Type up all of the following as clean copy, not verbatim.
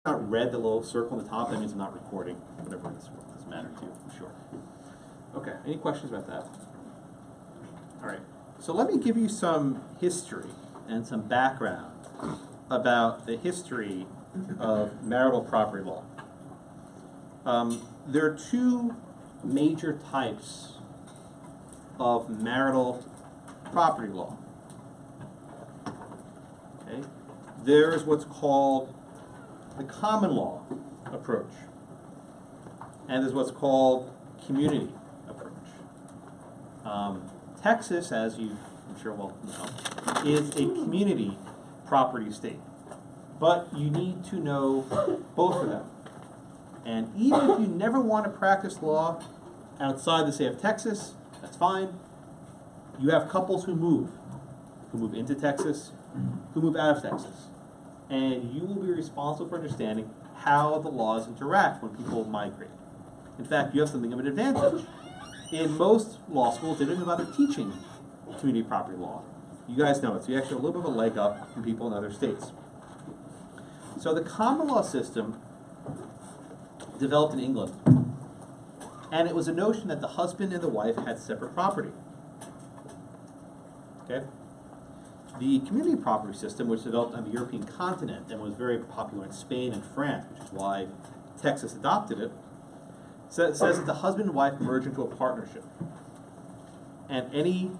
not read the little circle on the top, that means I'm not recording. Whatever, this doesn't matter to you, I'm sure. Okay, any questions about that? All right, so let me give you some history and some background about the history of marital property law. There are two major types of marital property law. Okay? There's what's called the common law approach, and there's what's called community approach. Texas, as you I'm sure well know, is a community property state, but you need to know both of them. And even if you never want to practice law outside the state of Texas, that's fine. You have couples who move into Texas, who move out of Texas. And you will be responsible for understanding how the laws interact when people migrate. In fact, you have something of an advantage. In most law schools, they don't even bother teaching community property law. You guys know it, so you actually have a little bit of a leg up from people in other states. So the common law system developed in England. And it was a notion that the husband and the wife had separate property. Okay? The community property system, which developed on the European continent and was very popular in Spain and France, which is why Texas adopted it, says that the husband and wife merge into a partnership. And any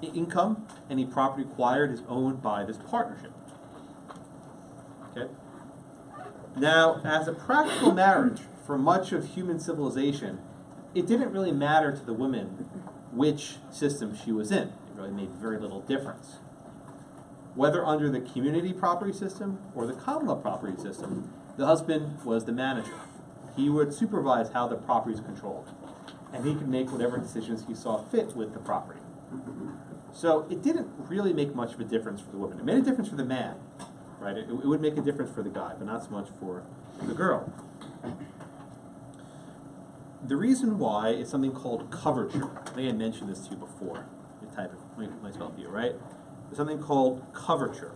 income, any property acquired is owned by this partnership. Okay? Now, as a practical marriage, for much of human civilization, it didn't really matter to the woman which system she was in. It really made very little difference. Whether under the community property system or the common law property system, the husband was the manager. He would supervise how the property is controlled, and he could make whatever decisions he saw fit with the property. So it didn't really make much of a difference for the woman. It made a difference for the man, right? It would make a difference for the guy, but not so much for the girl. The reason why is something called coverture. I think I mentioned this to you before. You type it, might spell it for you, right? There's something called coverture.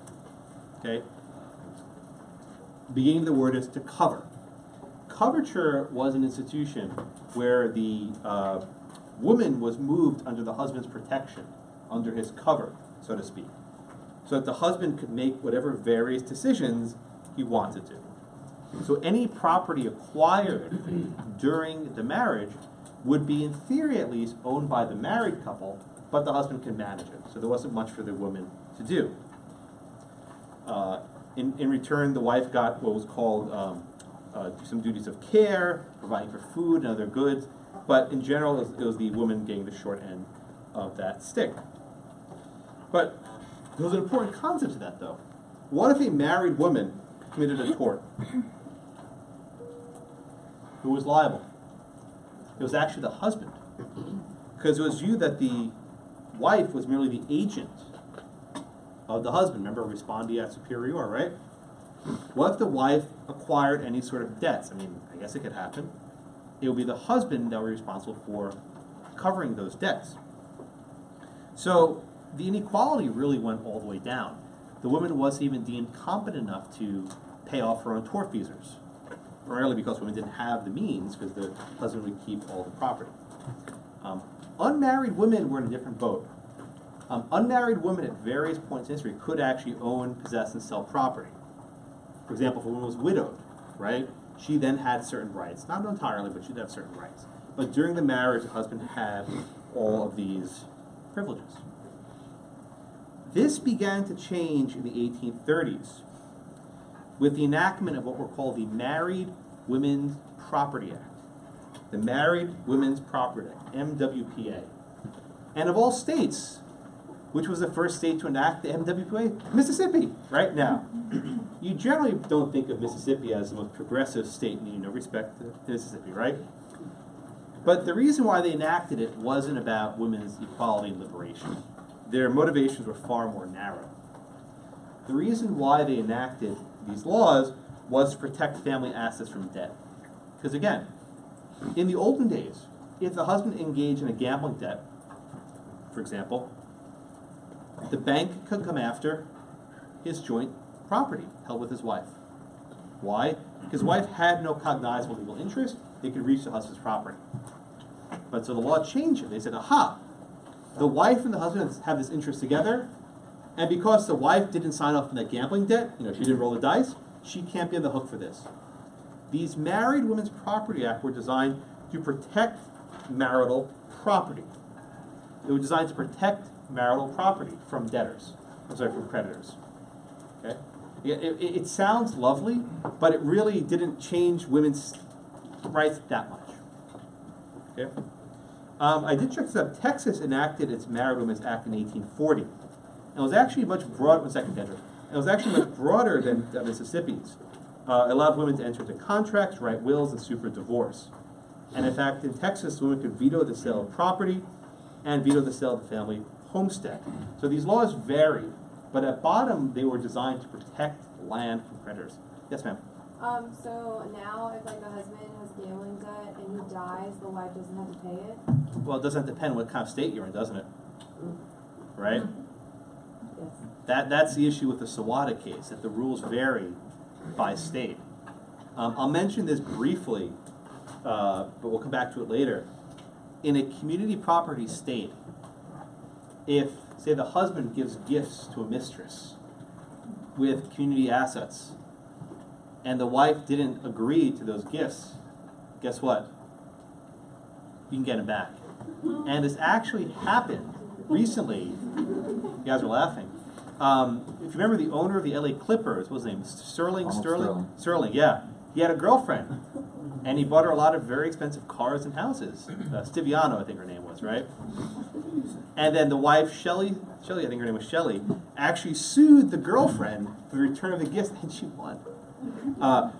Okay? The beginning of the word is to cover. Coverture was an institution where the woman was moved under the husband's protection, under his cover, so to speak, so that the husband could make whatever various decisions he wanted to. So any property acquired during the marriage would be, in theory at least, owned by the married couple, but the husband can manage it. So there wasn't much for the woman to do. In return, the wife got what was called some duties of care, providing for food and other goods, but in general, it was the woman getting the short end of that stick. But there was an important concept to that, though. What if a married woman committed a tort? Who was liable? It was actually the husband. Because it was viewed that the wife was merely the agent of the husband. Remember, respondeat superior, right? What if the wife acquired any sort of debts? I mean, I guess it could happen. It would be the husband that would be responsible for covering those debts. So the inequality really went all the way down. The woman wasn't even deemed competent enough to pay off her own tortfeasors, primarily because women didn't have the means, because the husband would keep all the property. Unmarried women were in a different boat. Unmarried women at various points in history could actually own, possess, and sell property. For example, if a woman was widowed, right, she then had certain rights. Not entirely, but she'd have certain rights. But during the marriage, the husband had all of these privileges. This began to change in the 1830s with the enactment of what were called the Married Women's Property Act. The Married Women's Property Act, MWPA. And of all states, which was the first state to enact the MWPA? Mississippi, right now. You generally don't think of Mississippi as the most progressive state in the Union, no respect to Mississippi, right? But the reason why they enacted it wasn't about women's equality and liberation. Their motivations were far more narrow. The reason why they enacted these laws was to protect family assets from debt. Because again, in the olden days, if the husband engaged in a gambling debt, for example, the bank could come after his joint property held with his wife. Why? his wife had no cognizable legal interest, they could reach the husband's property. But so the law changed it. They said, aha, the wife and the husband have this interest together, and because the wife didn't sign off on that gambling debt, she didn't roll the dice, she can't be on the hook for this. These Married Women's Property Act were designed to protect marital property. They were designed to protect marital property from from creditors. Okay? It sounds lovely, but it really didn't change women's rights that much. Okay? I did check this out. Texas enacted its Married Women's Act in 1840. And it was actually much broader, it was actually much broader than Mississippi's. It allowed women to enter into contracts, write wills, and sue for divorce. And in fact, in Texas, women could veto the sale of property and veto the sale of the family homestead. So these laws varied, but at bottom, they were designed to protect land from creditors. Yes, ma'am? So now if like the husband has gambling debt and he dies, the wife doesn't have to pay it? Well, it doesn't depend what kind of state you're in, doesn't it? Right? Yes. That's the issue with the Sawada case, that the rules vary by state. I'll mention this briefly, but we'll come back to it later. In a community property state, if, say, the husband gives gifts to a mistress with community assets, and the wife didn't agree to those gifts, guess what? You can get them back. And this actually happened recently. You guys are laughing. If you remember the owner of the LA Clippers, what's his name? Sterling, yeah. He had a girlfriend, and he bought her a lot of very expensive cars and houses. Stiviano, I think her name was, right? And then the wife, Shelley, I think her name was Shelley, actually sued the girlfriend for the return of the gifts, and she won.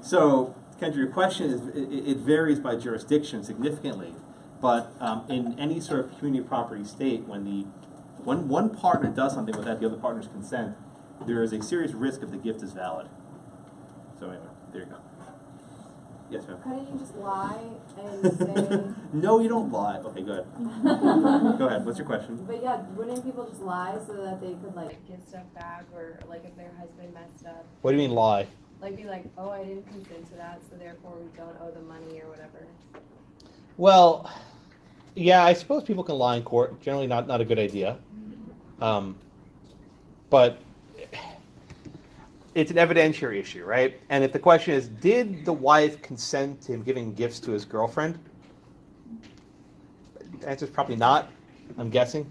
So, Kendra, your question is, it varies by jurisdiction significantly, but in any sort of community property state, when one partner does something without the other partner's consent, there is a serious risk if the gift is valid. So anyway, there you go. Yes, ma'am? Couldn't you just lie and say... No, you don't lie. Okay, go ahead. Go ahead. What's your question? But yeah, wouldn't people just lie so that they could like get stuff back, or like if their husband messed up? What do you mean lie? Like be like, oh, I didn't consent to that, so therefore we don't owe the money or whatever. Well, yeah, I suppose people can lie in court. Generally not a good idea. But it's an evidentiary issue, right? And if the question is, did the wife consent to him giving gifts to his girlfriend? The answer is probably not, I'm guessing.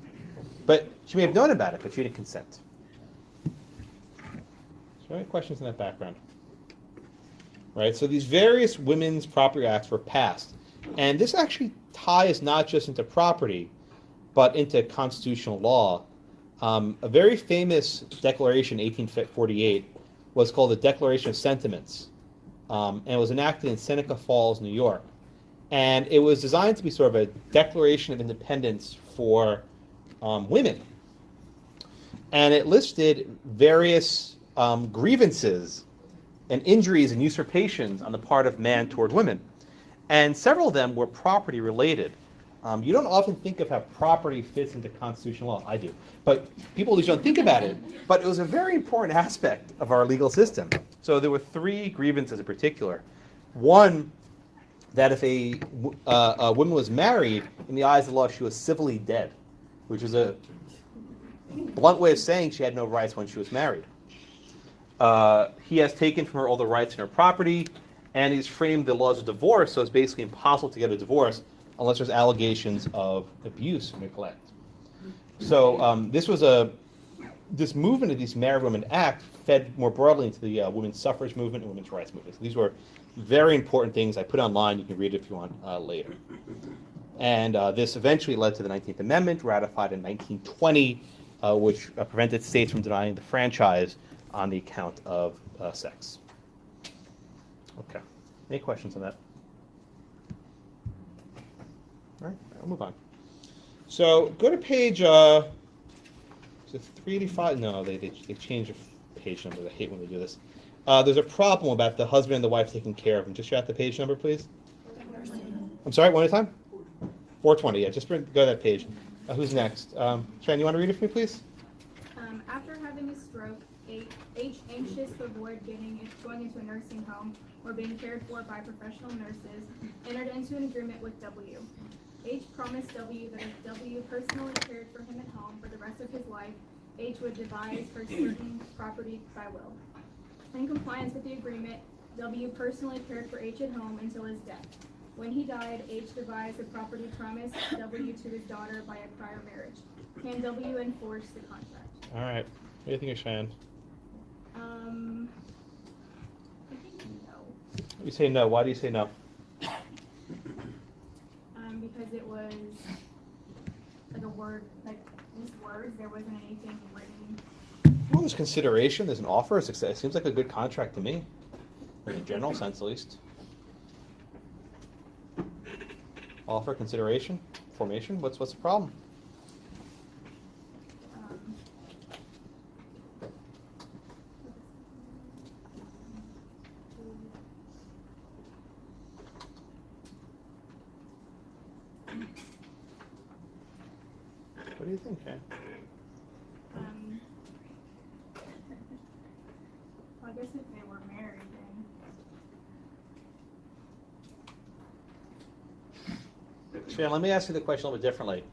But she may have known about it, but she didn't consent. So any questions in that background? Right, so these various women's property acts were passed. And this actually ties not just into property, but into constitutional law. A very famous declaration in 1848 was called the Declaration of Sentiments, and it was enacted in Seneca Falls, New York. And it was designed to be sort of a declaration of independence for women. And it listed various grievances and injuries and usurpations on the part of man toward women. And several of them were property related. You don't often think of how property fits into constitutional law. I do. But people just don't think about it. But it was a very important aspect of our legal system. So there were three grievances in particular. One, that if a woman was married, in the eyes of the law, she was civilly dead, which is a blunt way of saying she had no rights when she was married. He has taken from her all the rights in her property, and he's framed the laws of divorce, so it's basically impossible to get a divorce unless there's allegations of abuse or neglect. So this movement of these Married Women Act fed more broadly into the women's suffrage movement and women's rights movement. So these were very important things. I put online. You can read it if you want later. And this eventually led to the 19th Amendment, ratified in 1920, which prevented states from denying the franchise on the account of sex. Okay. Any questions on that? All right, I'll move on. So go to page, is it 385? No, they change the page number. I hate when they do this. There's a problem about the husband and the wife taking care of him. Just shout the page number, please. I'm sorry, one at a time? 420, yeah, just go to that page. Who's next? Shan, you want to read it for me, please? After having a stroke, age anxious to avoid going into a nursing home, or being cared for by professional nurses, entered into an agreement with W. H promised W that if W personally cared for him at home for the rest of his life, H would devise for certain property by will. In compliance with the agreement, W personally cared for H at home until his death. When he died, H devised the property promised W to his daughter by a prior marriage. Can W enforce the contract? All right. What do you think, Cheyenne? I think no. You say no. Why do you say no? Because it was like a word, like just words. There wasn't anything written. Well, there's consideration. There's an offer. It seems like a good contract to me, in a general sense, at least. Offer, consideration, formation. What's the problem? What do you think, Jay? Well, I guess if they were married, then. Sharon, let me ask you the question a little bit differently.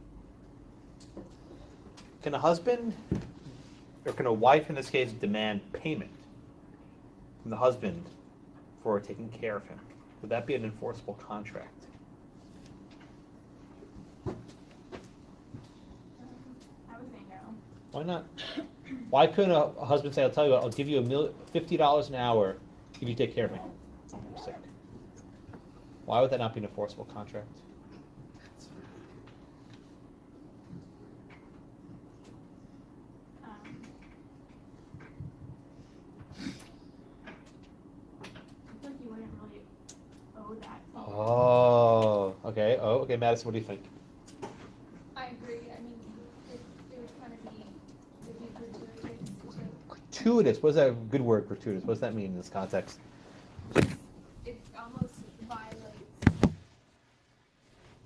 Can a husband, or can a wife in this case, demand payment from the husband for taking care of him? Would that be an enforceable contract? I would say no. Why not? Why couldn't a husband say, I'll give you $50 an hour if you take care of me? I'm sick. Why would that not be an enforceable contract? I feel like you wouldn't really owe that. Oh, okay. Oh, okay. Madison, what do you think? I agree. I mean, it would kind of be, it'd be gratuitous to, Gratuitous. What is that a good word, gratuitous? What does that mean in this context? it almost violates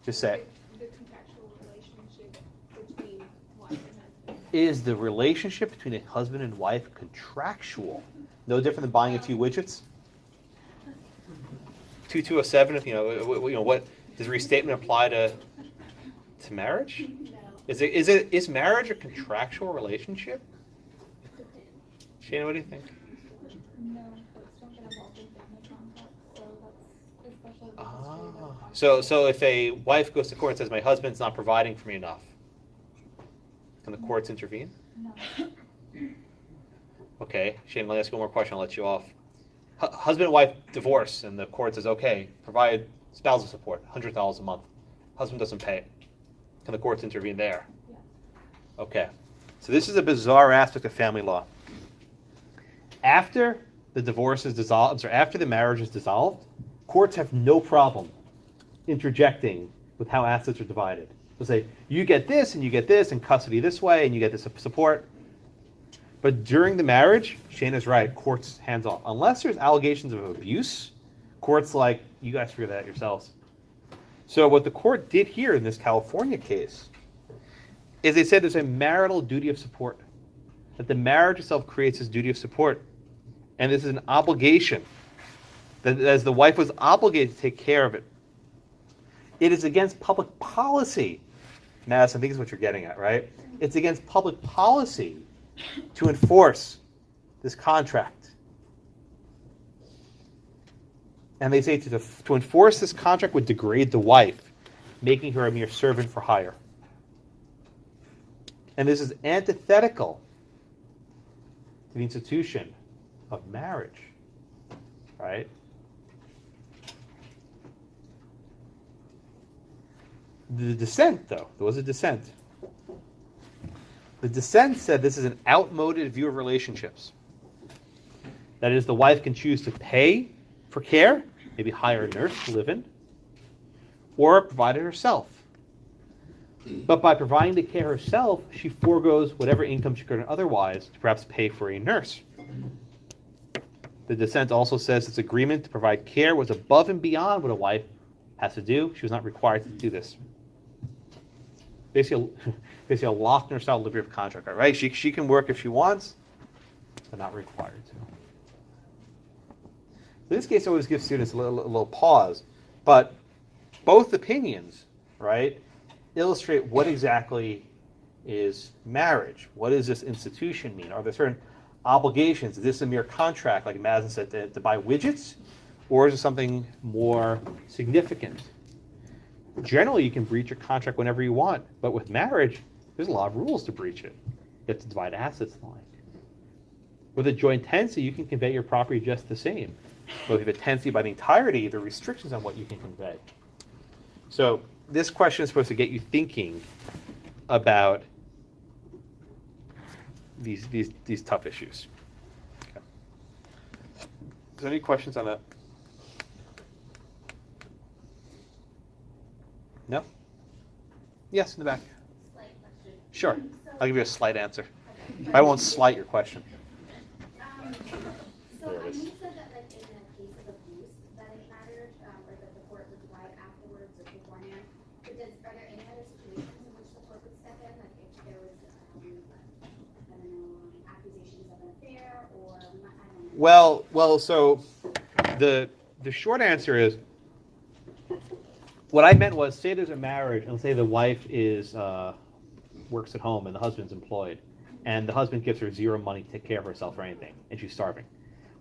Just say. the contractual relationship between wife and husband. Is the relationship between a husband and wife contractual? No different than buying a few widgets? 2207, if what does restatement apply to marriage? No, Is marriage a contractual relationship? depends. Shana, what do you think? No, but don't get involved in family contracts, so that's especially the Ah, so if a wife goes to court and says my husband's not providing for me enough, can the courts intervene? No. Okay, Shane, let me ask you one more question. I'll let you off. Husband and wife divorce, and the court says, okay, provide spousal support, $100 a month. Husband doesn't pay it. Can the courts intervene there? Yeah. Okay. So this is a bizarre aspect of family law. After the divorce is dissolved, after the marriage is dissolved, courts have no problem interjecting with how assets are divided. They'll say, you get this, and custody this way, and you get this support. But during the marriage, Shana's right, courts hands off. Unless there's allegations of abuse, courts like, you guys figure that out yourselves. So what the court did here in this California case is they said there's a marital duty of support. That the marriage itself creates this duty of support. And this is an obligation. That as the wife was obligated to take care of it. It is against public policy. Madison, I think is what you're getting at, right? It's against public policy to enforce this contract. And they say to enforce this contract would degrade the wife, making her a mere servant for hire. And this is antithetical to the institution of marriage, right? The dissent, though, there was a dissent. The dissent said this is an outmoded view of relationships. That is, the wife can choose to pay for care, maybe hire a nurse to live in, or provide it herself. But by providing the care herself, she forgoes whatever income she could earn otherwise to perhaps pay for a nurse. The dissent also says this agreement to provide care was above and beyond what a wife has to do. She was not required to do this. Basically a locked in herself liberty of contract, right? She can work if she wants, but not required to. this case always gives students a little pause, but both opinions, right, illustrate what exactly is marriage. What does this institution mean? Are there certain obligations? Is this a mere contract, like Madison said, to buy widgets? Or is it something more significant? Generally, you can breach a contract whenever you want, but with marriage, there's a lot of rules to breach it. You have to divide assets and the like. With a joint tenancy, you can convey your property just the same. But if you have a tenancy by the entirety, there are restrictions on what you can convey. So this question is supposed to get you thinking about these tough issues. Okay. Is there any questions on that? No? Yes, in the back. Slight question. Sure. So, I'll give you a slight answer. I won't slight your question. so There it I is. know you said that like in a case of abuse that it mattered, or that the court would divide afterwards or beforehand. But are there any other situations in which the court would step in, like if there was, I don't know, accusations of an affair or I don't know. Well. So the short answer is, what I meant was, say there's a marriage, and say the wife is works at home and the husband's employed, and the husband gives her zero money to take care of herself or anything, and she's starving.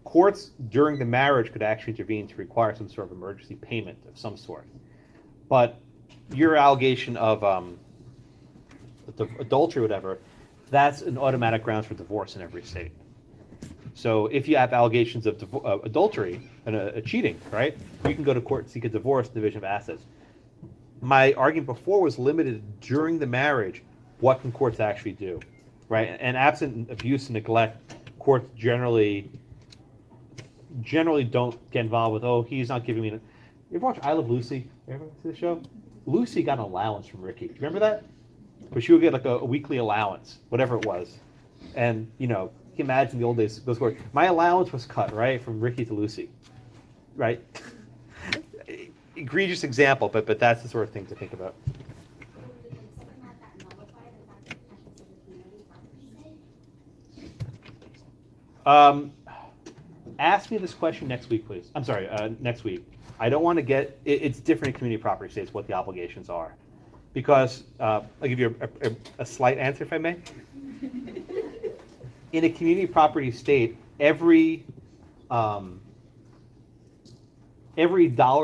Courts during the marriage could actually intervene to require some sort of emergency payment of some sort. But your allegation of adultery or whatever, that's an automatic grounds for divorce in every state. So if you have allegations of adultery and cheating, right, you can go to court and seek a divorce, division of assets. My argument before was limited during the marriage. What can courts actually do, right? And absent abuse and neglect, courts generally don't get involved with, oh, he's not giving me. You ever watch I Love Lucy? You ever see the show? Lucy got an allowance from Ricky. Do you remember that? But she would get like a weekly allowance, whatever it was. And, you know, you can imagine the old days, goes forward. My allowance was cut, right, from Ricky to Lucy, right? Egregious example, but that's the sort of thing to think about. Would something like that nullify the fact that it's a community property? Ask me this question next week, please. I'm sorry, next week. I don't want to get, it's different in community property states what the obligations are. Because, I'll give you a slight answer if I may. In a community property state, every dollar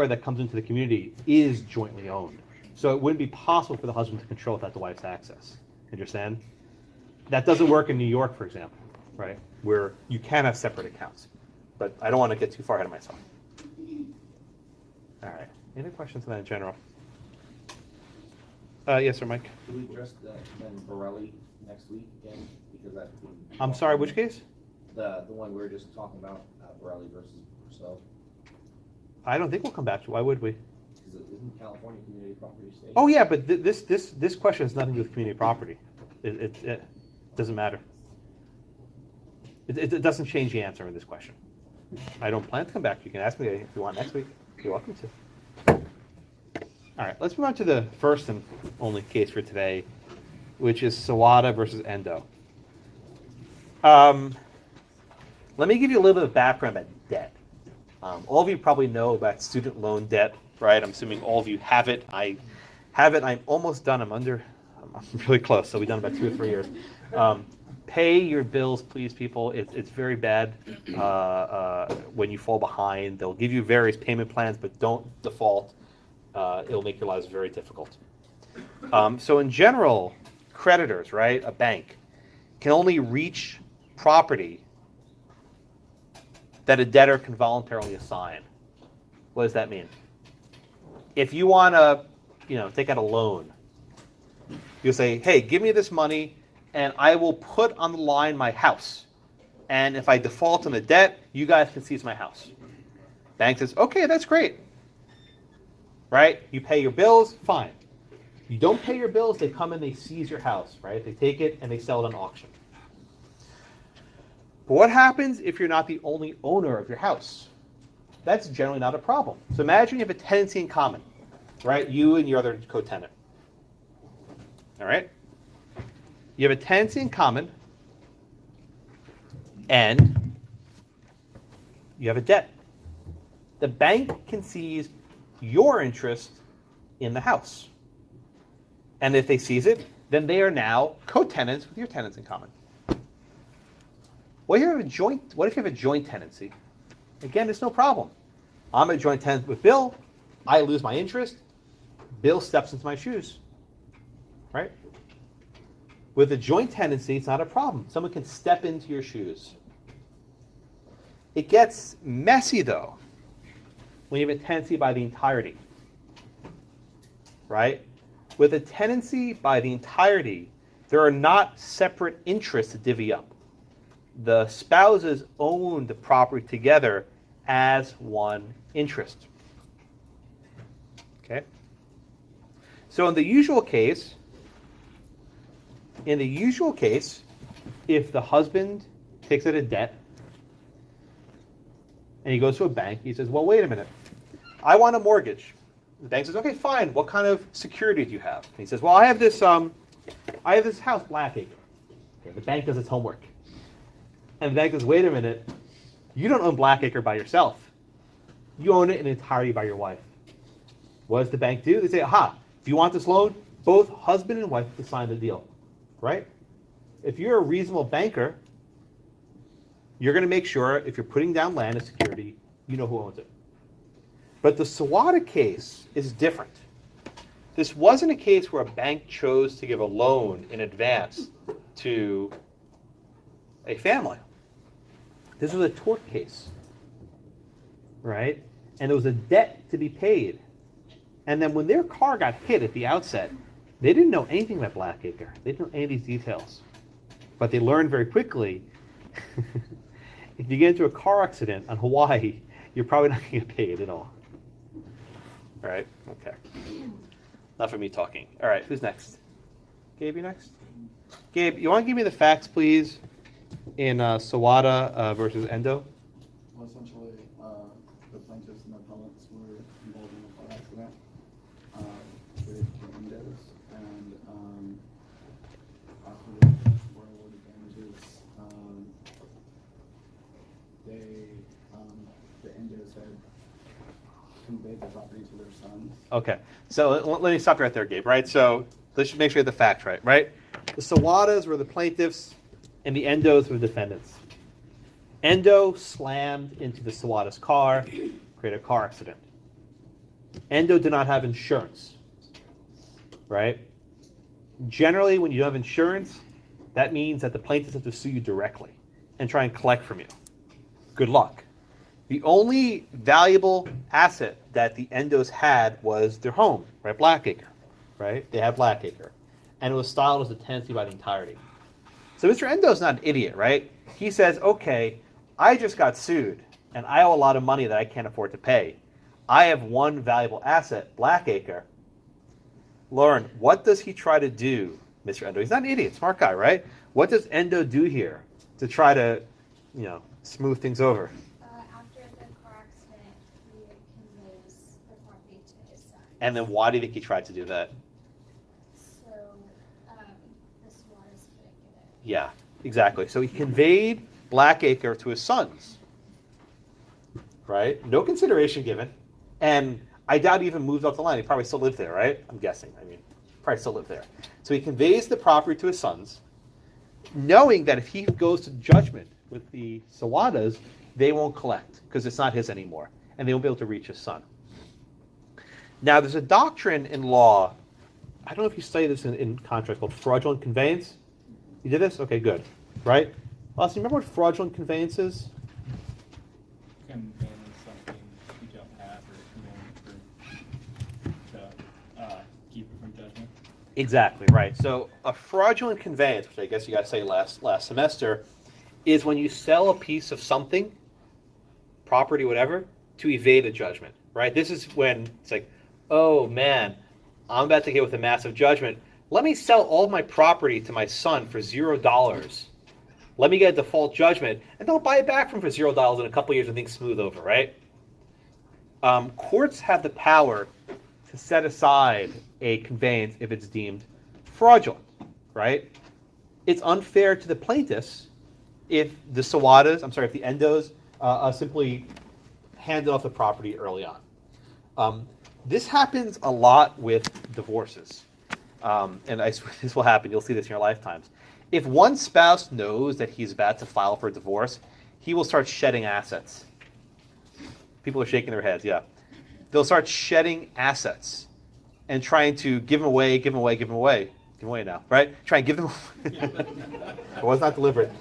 that comes into the community is jointly owned. So it wouldn't be possible for the husband to control without the wife's access. Understand? That doesn't work in New York, for example, right? Where you can have separate accounts. But I don't want to get too far ahead of myself. All right. Any questions on that in general? Yes, sir, Mike. Can we address then Borelli next week again? Because that. I'm sorry, which case? The one we were just talking about, Borelli versus Rousseau. I don't think we'll come back to it. Why would we? Because isn't California community property state? Oh, yeah, but this question has nothing to do with community property. It doesn't matter. It doesn't change the answer in this question. I don't plan to come back. You can ask me if you want next week. You're welcome to. All right, let's move on to the first and only case for today, which is Sawada versus Endo. Let me give you a little bit of background about debt. All of you probably know about student loan debt, right? I'm assuming all of you have it. I have it. I'm almost done. I'm really close. So we've done about 2 or 3 years. Pay your bills, please, people. It's very bad when you fall behind. They'll give you various payment plans, but don't default. It'll make your lives very difficult. So in general, creditors, right, a bank, can only reach property that a debtor can voluntarily assign. What does that mean? If you want to, take out a loan, you'll say, hey, give me this money, and I will put on the line my house. And if I default on the debt, you guys can seize my house. Bank says, okay, that's great. Right? You pay your bills, fine. You don't pay your bills, they come and they seize your house, right? They take it and they sell it on auction. But what happens if you're not the only owner of your house? That's generally not a problem. So imagine you have a tenancy in common, right? You and your other co-tenant. All right? You have a tenancy in common, and you have a debt. the bank can seize your interest in the house. And if they seize it, then they are now co-tenants with your tenants in common. What if you have a joint tenancy? Again, it's no problem. I'm a joint tenant with Bill. I lose my interest. Bill steps into my shoes. Right? With a joint tenancy, it's not a problem. Someone can step into your shoes. It gets messy, though, when you have a tenancy by the entirety. Right? With a tenancy by the entirety, there are not separate interests to divvy up. The spouses own the property together as one interest. Okay? So in the usual case, if the husband takes out a debt and he goes to a bank, he says, well, wait a minute. I want a mortgage. The bank says, okay, fine. What kind of security do you have? And he says, well, I have this house, Blackacre. Okay, the bank does its homework. And the bank says, wait a minute. You don't own Blackacre by yourself. You own it in entirety by your wife. What does the bank do? They say, aha, if you want this loan, both husband and wife have to sign the deal. Right? If you're a reasonable banker, you're going to make sure if you're putting down land as security, you know who owns it. But the Sawada case is different. This wasn't a case where a bank chose to give a loan in advance to a family. This was a tort case, right? And there was a debt to be paid. And then when their car got hit at the outset, they didn't know anything about Blackacre. They didn't know any of these details. But they learned very quickly, if you get into a car accident on Hawaii, you're probably not going to get paid at all. All right? Okay. Not for me talking. All right, who's next? Gabe, you next? Gabe, you want to give me the facts, please, in Sawada versus Endo? Well, essentially, the plaintiffs and the appellants were involved in a car accident with the Endos, and after they were awarded damages, the Endos had conveyed the property to their sons. Okay, so let me stop you right there, Gabe, right? So let's make sure you have the facts right? The Sawadas were the plaintiffs, and the Endos were the defendants. Endo slammed into the Sawada's car, created a car accident. Endo did not have insurance, right? Generally, when you don't have insurance, that means that the plaintiffs have to sue you directly and try and collect from you. Good luck. The only valuable asset that the Endos had was their home, right? Blackacre, right? They had Blackacre. And it was styled as a tenancy by the entirety. So Mr. Endo's not an idiot, right? He says, okay, I just got sued, and I owe a lot of money that I can't afford to pay. I have one valuable asset, Blackacre. Lauren, what does he try to do, Mr. Endo? He's not an idiot, smart guy, right? What does Endo do here to try to, smooth things over? After the car accident, he conveys the property to his son. And then why do you think he tried to do that? So, the Sawadas couldn't get it. Yeah, exactly. So he conveyed Blackacre to his sons, right? No consideration given. And I doubt he even moved off the line. He probably still lived there, right? I'm guessing. Probably still lived there. So he conveys the property to his sons, knowing that if he goes to judgment with the Sawadas, they won't collect because it's not his anymore, and they won't be able to reach his son. Now, there's a doctrine in law. I don't know if you study this in contracts called fraudulent conveyance. You did this? Okay, good. Right? Austin, remember what fraudulent conveyance is? Conveying something you don't have or conveying to keep it from judgment. Exactly, right. So a fraudulent conveyance, which I guess you got to say last semester, is when you sell a piece of something, property, whatever, to evade a judgment, right? This is when it's like, oh man, I'm about to get with a massive judgment. Let me sell all my property to my son for $0. Let me get a default judgment, and they'll buy it back from for $0 in a couple of years when things smooth over, right? Courts have the power to set aside a conveyance if it's deemed fraudulent, right? It's unfair to the plaintiffs if the Sawadas, if the Endos simply handed off the property early on. This happens a lot with divorces. And I swear this will happen. You'll see this in your lifetimes. If one spouse knows that he's about to file for a divorce, he will start shedding assets. People are shaking their heads, yeah. They'll start shedding assets and trying to give them away now, right? Try and give them It was not deliberate.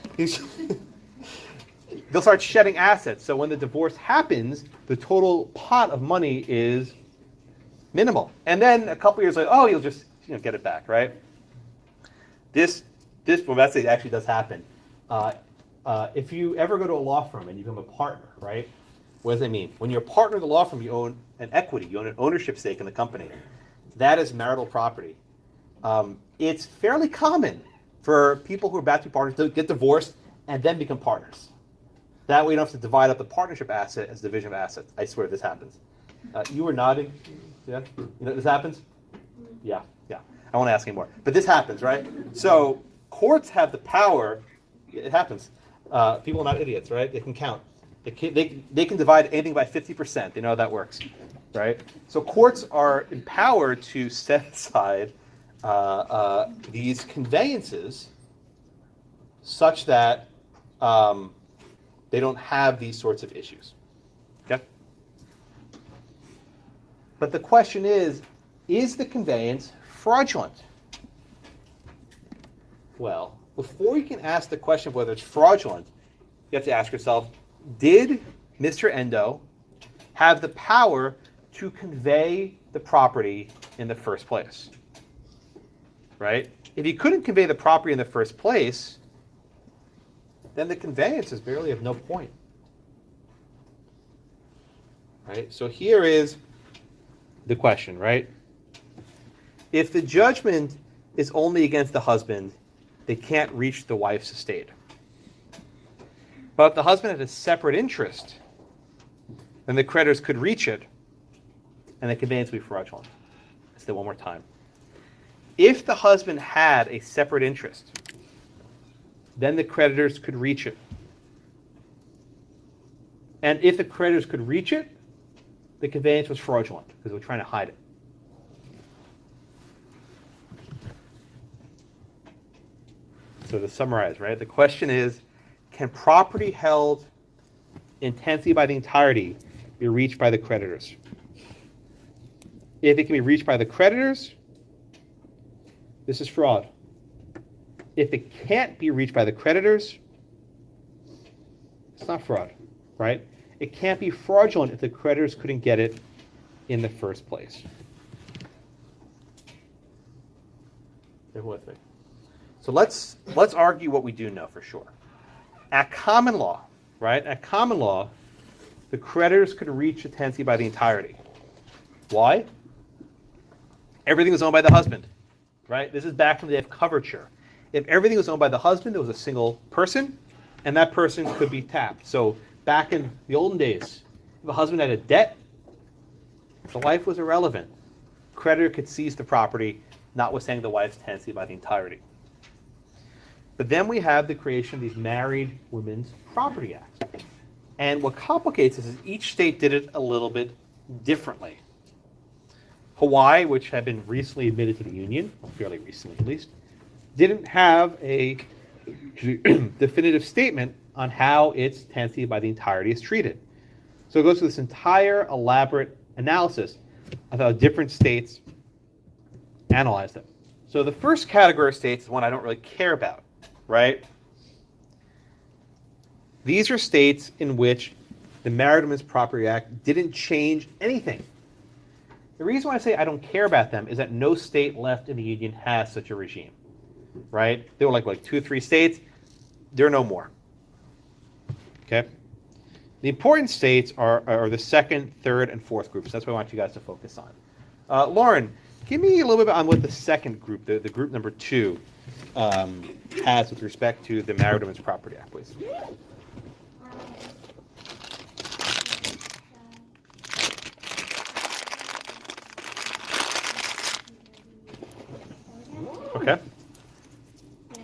They'll start shedding assets. So when the divorce happens, the total pot of money is minimal. And then a couple years later, you'll just get it back, right? This actually does happen. If you ever go to a law firm and you become a partner, right? What does that mean? When you're a partner in the law firm, you own an equity, you own an ownership stake in the company. That is marital property. It's fairly common for people who are about to be partners to get divorced and then become partners. That way you don't have to divide up the partnership asset as division of assets. I swear this happens. You were nodding. Yeah? You know this happens? Yeah. I won't ask anymore. But this happens, right? So courts have the power. It happens. People are not idiots, right? They can count. They can divide anything by 50%. They know how that works, right? So courts are empowered to set aside these conveyances such that they don't have these sorts of issues. Okay? But the question is the conveyance fraudulent? Well, before you can ask the question of whether it's fraudulent, you have to ask yourself, did Mr. Endo have the power to convey the property in the first place? Right? If he couldn't convey the property in the first place, then the conveyance is barely of no point. Right? So here is the question, right? If the judgment is only against the husband, they can't reach the wife's estate. But if the husband had a separate interest, then the creditors could reach it, and the conveyance would be fraudulent. Let's say it one more time. If the husband had a separate interest, then the creditors could reach it. And if the creditors could reach it, the conveyance was fraudulent because they were trying to hide it. So to summarize, right, the question is, can property held intensely by the entirety be reached by the creditors? If it can be reached by the creditors, this is fraud. If it can't be reached by the creditors, it's not fraud, right? It can't be fraudulent if the creditors couldn't get it in the first place. Bear with me. So let's argue what we do know for sure. At common law, right? At common law, the creditors could reach a tenancy by the entirety. Why? Everything was owned by the husband, right? This is back from the day of coverture. If everything was owned by the husband, there was a single person, and that person could be tapped. So back in the olden days, if a husband had a debt, the wife was irrelevant. Creditor could seize the property, notwithstanding the wife's tenancy by the entirety. But then we have the creation of these Married Women's Property Acts. And what complicates this is each state did it a little bit differently. Hawaii, which had been recently admitted to the Union, fairly recently at least, didn't have a definitive statement on how its tenancy by the entirety is treated. So it goes through this entire elaborate analysis of how different states analyze them. So the first category of states is one I don't really care about, right? These are states in which the Marital Women's Property Act didn't change anything. The reason why I say I don't care about them is that no state left in the Union has such a regime, right? There were like 2 or 3 states. There are no more. Okay? The important states are the second, third, and fourth groups. That's what I want you guys to focus on. Lauren, give me a little bit on what the second group, the group number 2, has with respect to the Marital Women's Property Act, please. Okay. And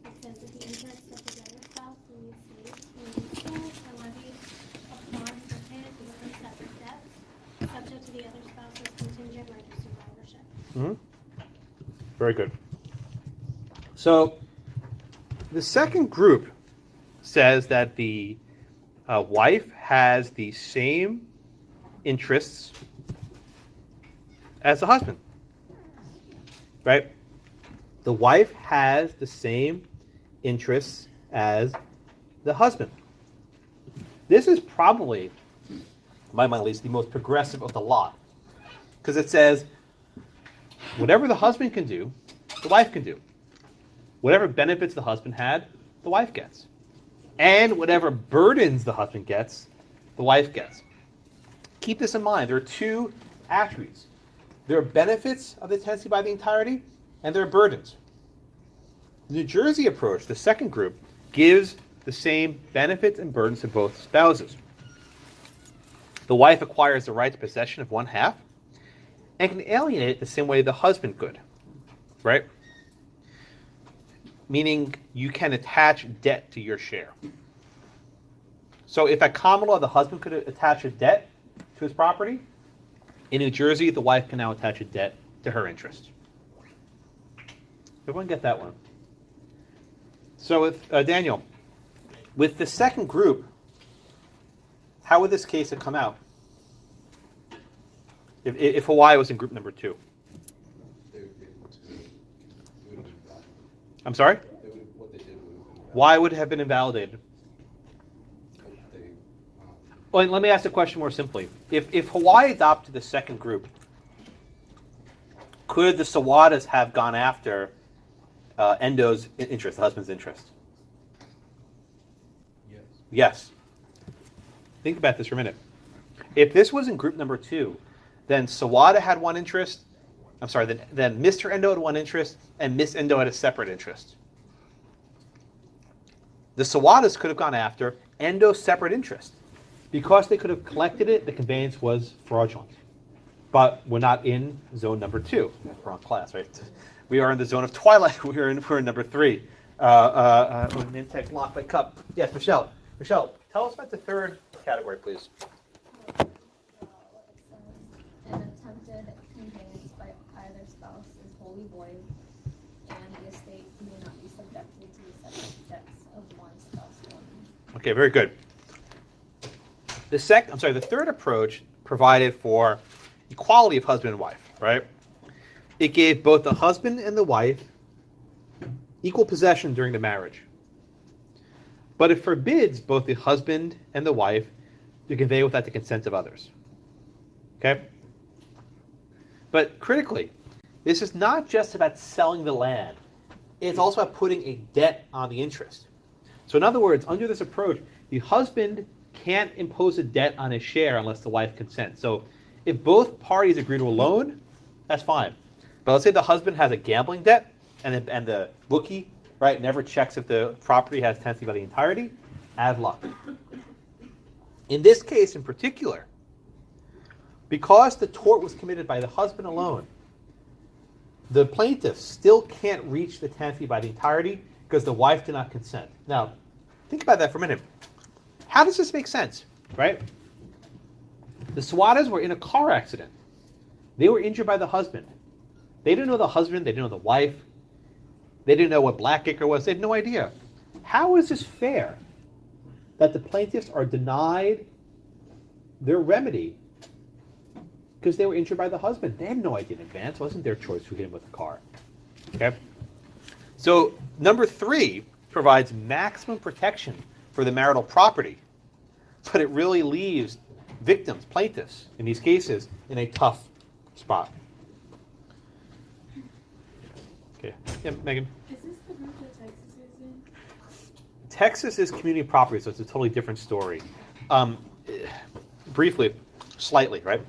it says that the interests of the other spouse in the estate may be sold or levied upon to the other spouse's contingent right of survivorship. Mm-hmm. Very good. So the second group says that the wife has the same interests as the husband, right? The wife has the same interests as the husband. This is probably, in my mind at least, the most progressive of the lot, because it says whatever the husband can do, the wife can do. Whatever benefits the husband had, the wife gets. And whatever burdens the husband gets, the wife gets. Keep this in mind. There are two attributes. There are benefits of the tenancy by the entirety, and there are burdens. The New Jersey approach, the second group, gives the same benefits and burdens to both spouses. The wife acquires the right to possession of one half and can alienate it the same way the husband could, right? Meaning you can attach debt to your share. So if at common law the husband could attach a debt to his property, in New Jersey the wife can now attach a debt to her interest. Everyone get that one? So with Daniel, with the second group, how would this case have come out? If Hawaii was in group number 2. I'm sorry? Why would it have been invalidated? Well, let me ask the question more simply. If Hawaii adopted the second group, could the Sawadas have gone after Endo's interest, the husband's interest? Yes. Think about this for a minute. If this was in group number 2, then Sawada had one interest. I'm sorry, then Mr. Endo had one interest, and Miss Endo had a separate interest. The Sawadas could have gone after Endo's separate interest. Because they could have collected it, the conveyance was fraudulent. But we're not in zone number 2. Wrong class, right? We are in the zone of twilight. We're in number 3. Intake lock by cup. Yes, Michelle. Michelle, tell us about the third category, please. An attempted conveyance by either spouse is wholly void, and the estate may not be subjected to the separate debts of one spouse only. Okay, very good. The third approach provided for equality of husband and wife, right? It gave both the husband and the wife equal possession during the marriage. But it forbids both the husband and the wife to convey without the consent of others. Okay? But critically, this is not just about selling the land. It's also about putting a debt on the interest. So in other words, under this approach, the husband can't impose a debt on his share unless the wife consents. So if both parties agree to a loan, that's fine. But let's say the husband has a gambling debt and the bookie, right, never checks if the property has tenancy by the entirety, ad luck. In this case in particular, because the tort was committed by the husband alone, the plaintiff still can't reach the tenancy by the entirety because the wife did not consent. Now, think about that for a minute. How does this make sense, right? The Sawadas were in a car accident. They were injured by the husband. They didn't know the husband. They didn't know the wife. They didn't know what blackacre was. They had no idea. How is this fair that the plaintiffs are denied their remedy because they were injured by the husband? They had no idea in advance. It wasn't their choice who hit him with the car. Okay? So number 3 provides maximum protection for the marital property, but it really leaves victims, plaintiffs, in these cases, in a tough spot. Okay. Yeah, Megan. Is this the group that Texas is in? Texas is community property, so it's a totally different story. Briefly, slightly, right?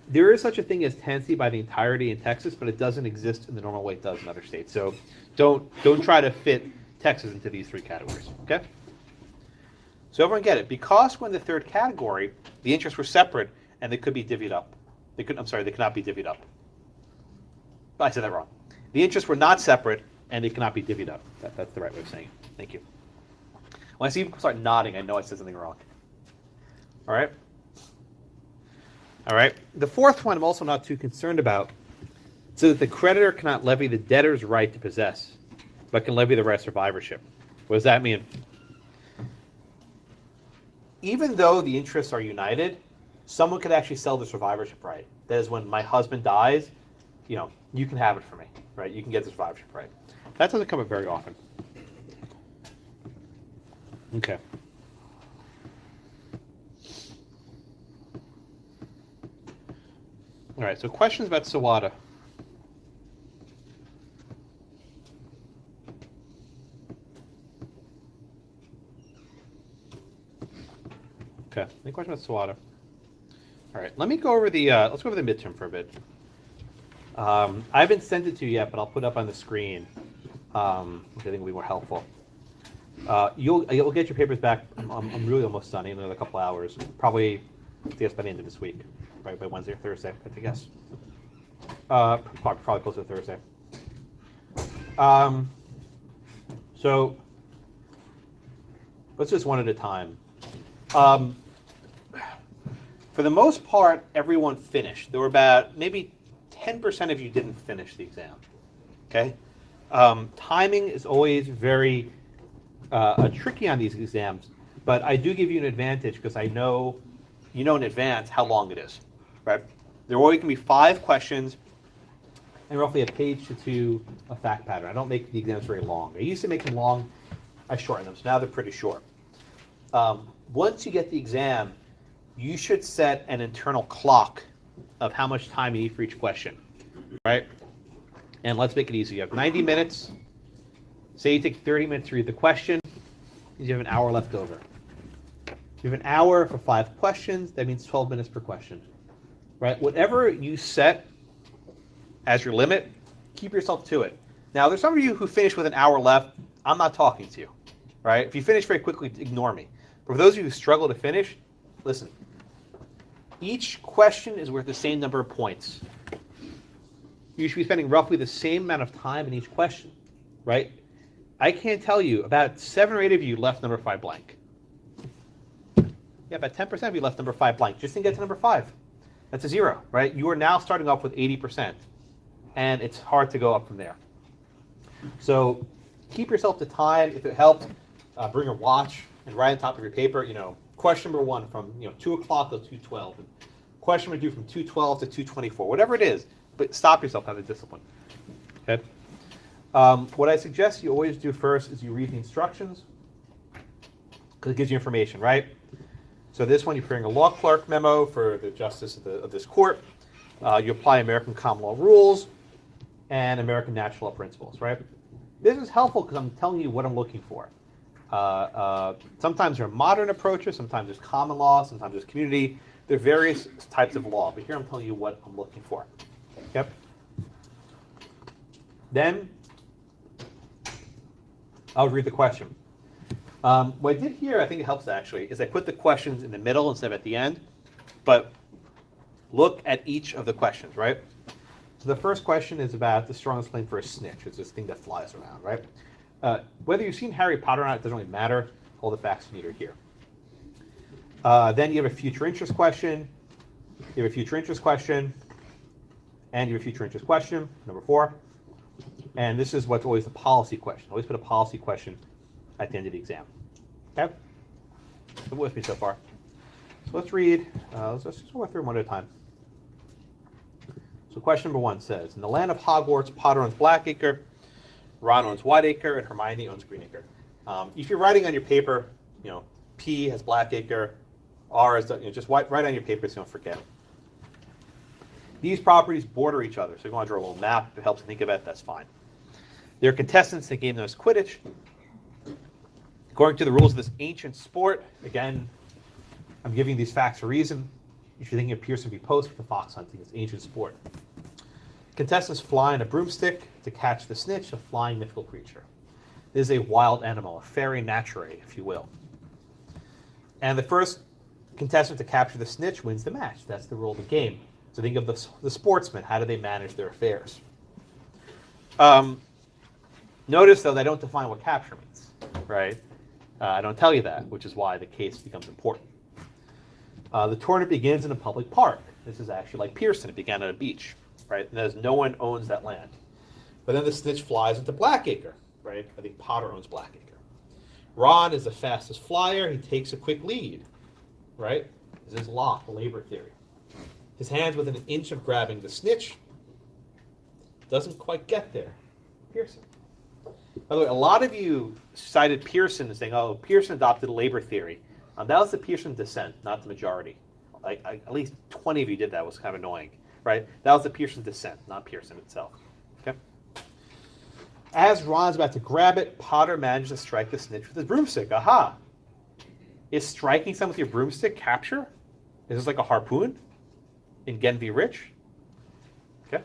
There is such a thing as tenancy by the entirety in Texas, but it doesn't exist in the normal way it does in other states. So don't try to fit Texas into these 3 categories, okay? So everyone get it. Because when the third category, the interests were separate and they could be divvied up. They could not be divvied up. I said that wrong. The interests were not separate and they cannot be divvied up. That's the right way of saying it. Thank you. When I see people start nodding, I know I said something wrong. All right? All right. The fourth one I'm also not too concerned about. So that the creditor cannot levy the debtor's right to possess, but can levy the right of survivorship. What does that mean? Even though the interests are united, someone could actually sell the survivorship right. That is, when my husband dies, you can have it for me, right? You can get the survivorship right. That doesn't come up very often. Okay. All right, so questions about Sawada. Okay, any questions about Sawada? All right, let me go over the, let's go over the midterm for a bit. I haven't sent it to you yet, but I'll put it up on the screen, which I think will be more helpful. You'll get your papers back. I'm really almost done in another couple hours. Probably, I guess, by the end of this week, right? By Wednesday or Thursday, I guess. Probably closer to Thursday. So let's just one at a time. For the most part, everyone finished. There were about maybe 10% of you didn't finish the exam. Okay, timing is always very tricky on these exams, but I do give you an advantage because I know you know in advance how long it is, right? There always can be 5 questions and roughly a page to 2 of fact pattern. I don't make the exams very long. I used to make them long. I shorten them, so now they're pretty short. Once you get the exam, you should set an internal clock of how much time you need for each question, right? And let's make it easy. You have 90 minutes. Say you take 30 minutes to read the question, you have an hour left over. You have an hour for 5 questions. That means 12 minutes per question, right? Whatever you set as your limit, keep yourself to it. Now, there's some of you who finish with an hour left. I'm not talking to you, right? If you finish very quickly, ignore me. But for those of you who struggle to finish, listen. Each question is worth the same number of points. You should be spending roughly the same amount of time in each question, right? I can't tell you, about 7 or 8 of you left number 5 blank. Yeah, about 10% of you left number 5 blank. Just didn't get to number 5. That's a 0, right? You are now starting off with 80%, and it's hard to go up from there. So keep yourself to time. If it helps, bring a watch and write on top of your paper, question number 1 from 2 o'clock to 2:12, and question number 2 from 2:12 to 2:24, whatever it is. But stop yourself, have the discipline. Okay. What I suggest you always do first is you read the instructions because it gives you information, right? So this one, you're preparing a law clerk memo for the justice of this court. You apply American common law rules and American natural law principles, right? This is helpful because I'm telling you what I'm looking for. Sometimes there are modern approaches, sometimes there's common law, sometimes there's community. There are various types of law, but here I'm telling you what I'm looking for. Yep. Then I'll read the question. What I did here, I think it helps actually, is I put the questions in the middle instead of at the end. But look at each of the questions, right? So the first question is about the strongest claim for a snitch. It's this thing that flies around, right? Whether you've seen Harry Potter or not, it doesn't really matter. All the facts you need are here. Then you have a future interest question. You have a future interest question. And you have a future interest question, number 4. And this is what's always the policy question. Always put a policy question at the end of the exam. Okay? Come with me so far. So let's read, let's just go through them one at a time. So question number 1 says, in the land of Hogwarts, Potter owns Blackacre, Ron owns Whiteacre, and Hermione owns Greenacre. If you're writing on your paper, P has Blackacre, R is, just write on your paper so you don't forget. These properties border each other, so if you want to draw a little map, if it helps you think about it, that's fine. There are contestants in the game known as Quidditch. According to the rules of this ancient sport, again, I'm giving these facts for a reason. If you're thinking of Pearson v. Post with the fox hunting, it's ancient sport. Contestants fly on a broomstick to catch the snitch, a flying mythical creature. This is a wild animal, a fairy naturae, if you will. And the first contestant to capture the snitch wins the match. That's the rule of the game. So think of the sportsmen. How do they manage their affairs? Notice, though, they don't define what capture means, right? I don't tell you that, which is why the case becomes important. The tournament begins in a public park. This is actually like Pearson. It began at a beach, right? And there's no one owns that land. But then the snitch flies into Blackacre, right? I think Potter owns Blackacre. Ron is the fastest flyer. He takes a quick lead, right? This is lock, labor theory. His hand's within an inch of grabbing the snitch. Doesn't quite get there. Pearson. By the way, a lot of you cited Pearson as saying, oh, Pearson adopted labor theory. That was the Pearson dissent, not the majority. At least 20 of you did that. It was kind of annoying, right? That was the Pearson dissent, not Pearson itself. Okay. As Ron's about to grab it, Potter manages to strike the snitch with his broomstick. Aha! Is striking someone with your broomstick capture? Is this like a harpoon in Gen v. Rich? Okay.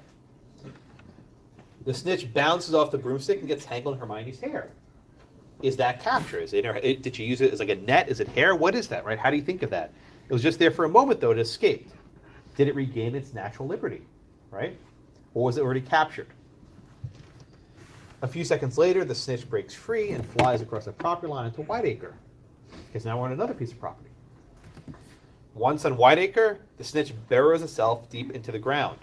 The snitch bounces off the broomstick and gets tangled in Hermione's hair. Is that capture? Is it? Did you use it as like a net? Is it hair? What is that? Right? How do you think of that? It was just there for a moment, though. It escaped. Did it regain its natural liberty? Right? Or was it already captured? A few seconds later, the snitch breaks free and flies across the property line into Whiteacre. Because now we're on another piece of property. Once on Whiteacre, the snitch burrows itself deep into the ground.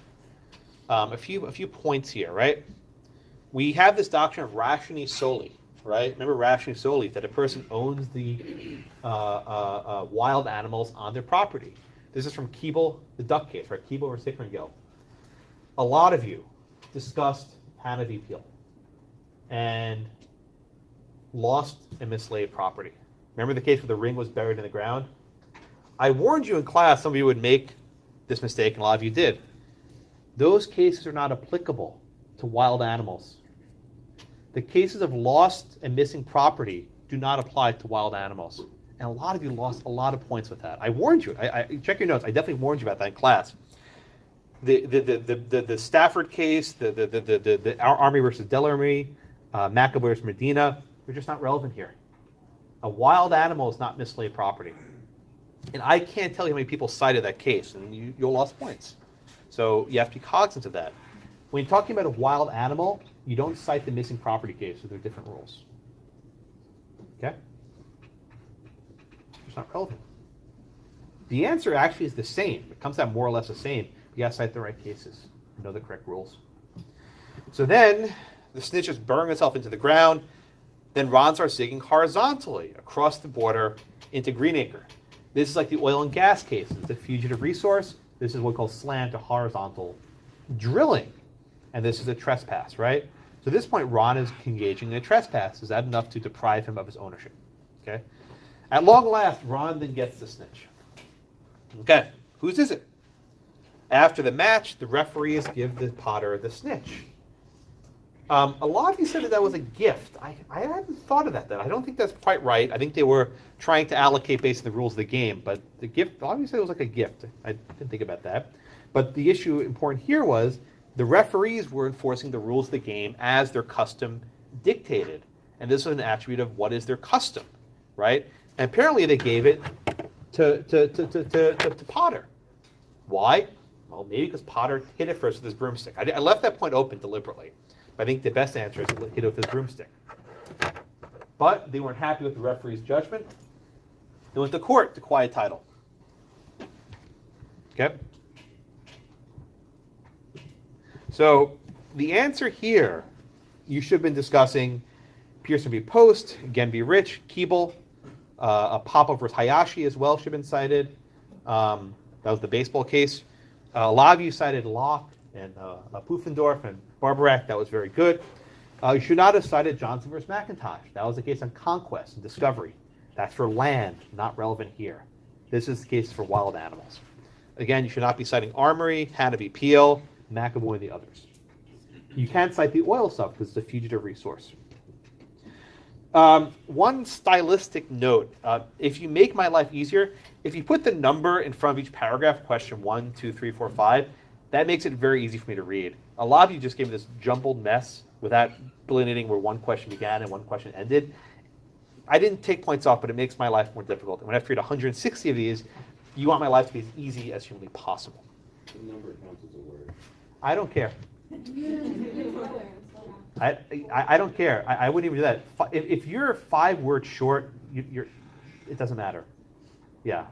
A few points here, right? We have this doctrine of ratione soli, right? Remember ratione soli, that a person owns the wild animals on their property. This is from Keeble, the duck case, right? Keeble versus Hickman-Gill. A lot of you discussed Hannah v. Peel and lost and mislaid property. Remember the case where the ring was buried in the ground? I warned you in class some of you would make this mistake, and a lot of you did. Those cases are not applicable to wild animals. The cases of lost and missing property do not apply to wild animals. And a lot of you lost a lot of points with that. I warned you. I check your notes. I definitely warned you about that in class. The Stafford case, the Army versus Delarmy, McAvoy versus Medina, they're just not relevant here. A wild animal is not mislaid property. And I can't tell you how many people cited that case, and you'll lost points. So you have to be cognizant of that. When you're talking about a wild animal, you don't cite the missing property case, so there are different rules. Okay? It's not relevant. The answer actually is the same. It comes out more or less the same. You got to cite the right cases. Know the correct rules. So then, the snitch is burrowing itself into the ground. Then Ron starts digging horizontally across the border into Greenacre. This is like the oil and gas case. It's a fugitive resource. This is what we call slant or horizontal drilling. And this is a trespass, right? So at this point, Ron is engaging in a trespass. Is that enough to deprive him of his ownership? Okay. At long last, Ron then gets the snitch. Okay. Whose is it? After the match, the referees give the Potter the snitch. A lot of you said that was a gift. I hadn't thought of that. I don't think that's quite right. I think they were trying to allocate based on the rules of the game. But the gift, a lot of you said it was like a gift. I didn't think about that. But the issue important here was the referees were enforcing the rules of the game as their custom dictated. And this was an attribute of what is their custom, right? And apparently they gave it to Potter. Why? Well, maybe because Potter hit it first with his broomstick. I left that point open deliberately. But I think the best answer is to hit it with his broomstick. But they weren't happy with the referee's judgment. They went to court to quiet title. Okay? So the answer here, you should have been discussing Pearson v. Post, again v. Rich, Keeble, Papa versus Hayashi as well should have been cited. That was the baseball case. A lot of you cited Locke and Pufendorf and Barbarack. That was very good. You should not have cited Johnson versus McIntosh. That was the case on conquest and discovery. That's for land, not relevant here. This is the case for wild animals. Again, you should not be citing Armory, Hannah v. Peel, McAvoy, and the others. You can't cite the oil stuff because it's a fugitive resource. One stylistic note, if you make my life easier, if you put the number in front of each paragraph, question 1, 2, 3, 4, 5, that makes it very easy for me to read. A lot of you just gave me this jumbled mess without delineating where one question began and one question ended. I didn't take points off, but it makes my life more difficult. And when I have to read 160 of these, you want my life to be as easy as humanly possible. The number counts as a word. I don't care. I don't care. I wouldn't even do that. If you're 5 words short, it doesn't matter. Yeah.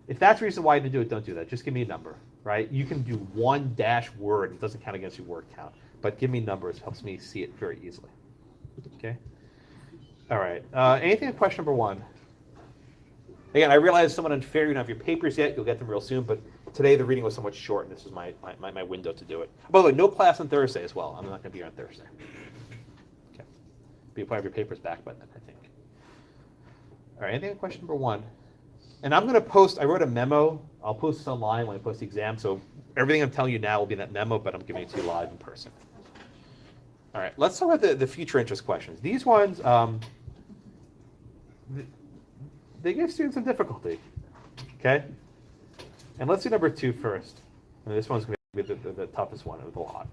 If that's the reason why you didn't do it, don't do that. Just give me a number, right? You can do one dash word. It doesn't count against your word count. But give me numbers. Helps me see it very easily. Okay? All right. Anything on question number 1? Again, I realize it's somewhat unfair. You don't have your papers yet. You'll get them real soon. But today the reading was somewhat short, and this is my window to do it. By the way, no class on Thursday as well. I'm not going to be here on Thursday. Okay. But you'll probably have your papers back by then, I think. All right. Anything on question number 1? And I'm going to post, I wrote a memo. I'll post this online when I post the exam. So everything I'm telling you now will be in that memo, but I'm giving it to you live in person. All right, let's talk about the future interest questions. These ones, they give students some difficulty, okay? And let's do number 2 first. And this one's going to be the toughest one of the lot.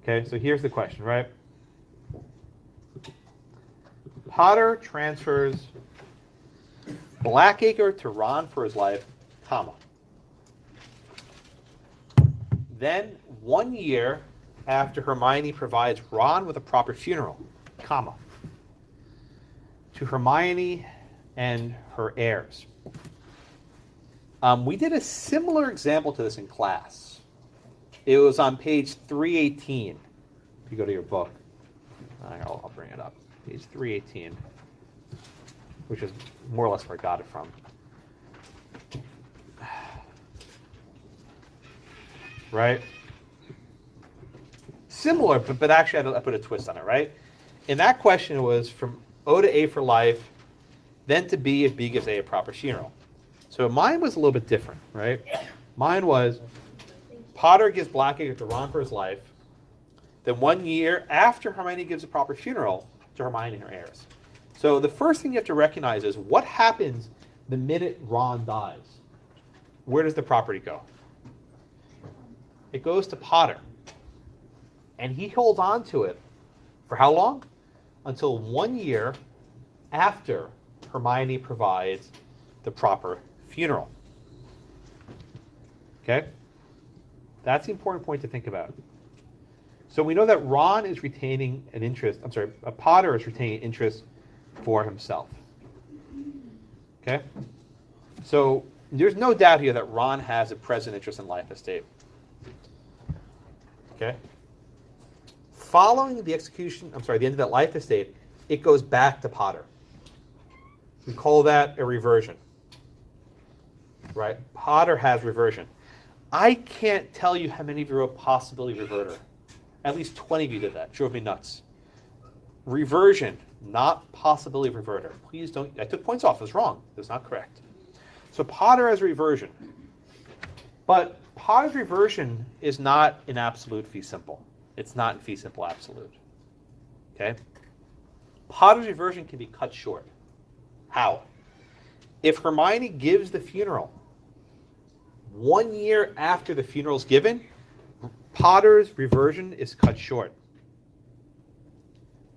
Okay, so here's the question, right? Potter transfers Blackacre to Ron for his life, comma. Then 1 year after Hermione provides Ron with a proper funeral, comma, to Hermione and her heirs. We did a similar example to this in class. It was on page 318. If you go to your book, I'll bring it up. Page 318, which is more or less where I got it from. Right? Similar, but actually I put a twist on it, right? In that question, it was from O to A for life, then to B if B gives A a proper funeral. So mine was a little bit different, right? Mine was Potter gives Blackacre to Ron for his life, then 1 year after Hermione gives a proper funeral to Hermione and her heirs. So the first thing you have to recognize is what happens the minute Ron dies. Where does the property go? It goes to Potter. And he holds on to it for how long? Until 1 year after Hermione provides the proper funeral. Okay? That's the important point to think about. So we know that Ron is retaining an interest, Potter is retaining interest for himself. Okay? So there's no doubt here that Ron has a present interest in life estate. Okay? Following the execution, the end of that life estate, it goes back to Potter. We call that a reversion. Right? Potter has reversion. I can't tell you how many of you wrote possibility reverter. At least 20 of you did that. Drove me nuts. Reversion, not possibility reverter. Please don't, I took points off. It was wrong. It was not correct. So Potter has reversion. But Potter's reversion is not in absolute fee simple. It's not in fee simple absolute. Okay? Potter's reversion can be cut short. How? If Hermione gives the funeral 1 year after the funeral is given, Potter's reversion is cut short.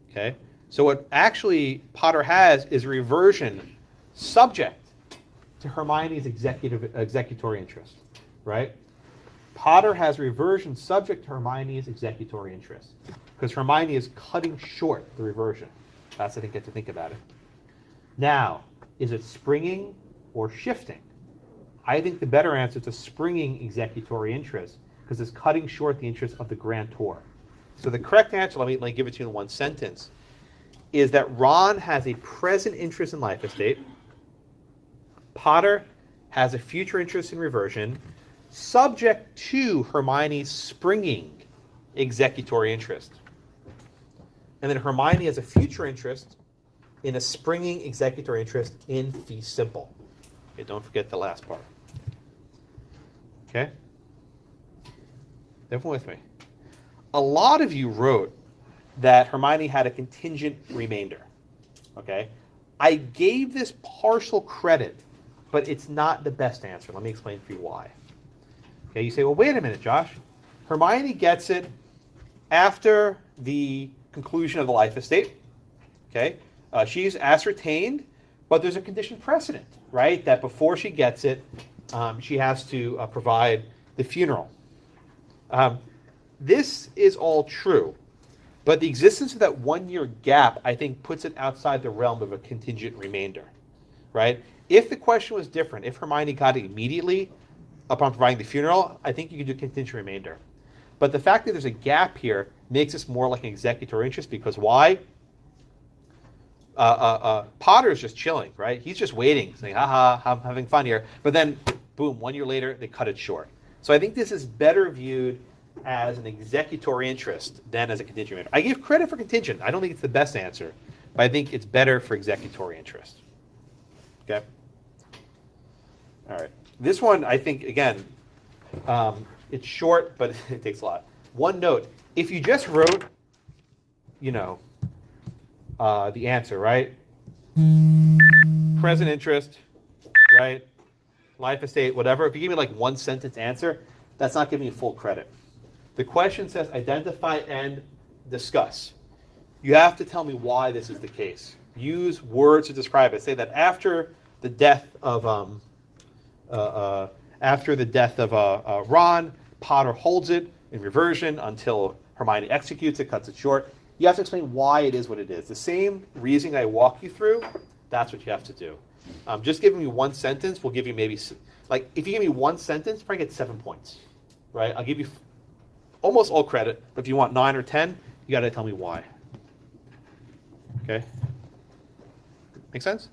Okay? So what actually Potter has is reversion subject to Hermione's executory interest. Right? Potter has reversion subject to Hermione's executory interest because Hermione is cutting short the reversion. That's how I get to think about it. Now, is it springing or shifting? I think the better answer is a springing executory interest because it's cutting short the interest of the grantor. So the correct answer, let me give it to you in one sentence, is that Ron has a present interest in life estate. Potter has a future interest in reversion, subject to Hermione's springing executory interest. And then Hermione has a future interest in a springing executory interest in fee simple. Okay, don't forget the last part. Okay? Everyone with me? A lot of you wrote that Hermione had a contingent remainder. Okay? I gave this partial credit, but it's not the best answer. Let me explain for you why. Okay, you say, well, wait a minute, Josh. Hermione gets it after the conclusion of the life estate. Okay, she's ascertained, but there's a condition precedent, right? That before she gets it, she has to provide the funeral. This is all true, but the existence of that 1 year gap, I think, puts it outside the realm of a contingent remainder, right? If the question was different, if Hermione got it immediately upon providing the funeral, I think you could do contingent remainder. But the fact that there's a gap here makes this more like an executory interest, because why? Potter's just chilling, right? He's just waiting, saying, haha, I'm having fun here. But then, boom, 1 year later, they cut it short. So I think this is better viewed as an executory interest than as a contingent remainder. I give credit for contingent. I don't think it's the best answer, but I think it's better for executory interest. Okay? All right. This one, I think, again, it's short, but it takes a lot. One note, if you just wrote, the answer, right? Present interest, right? Life estate, whatever. If you give me like one sentence answer, that's not giving you full credit. The question says identify and discuss. You have to tell me why this is the case. Use words to describe it. Say that after the death of Ron, Potter holds it in reversion until Hermione executes it, cuts it short. You have to explain why it is what it is. The same reasoning I walk you through, that's what you have to do. Just giving me one sentence will give you maybe, like, if you give me one sentence, probably get 7 points, right? I'll give you almost all credit, but if you want 9 or 10, you got to tell me why. Okay? Make sense?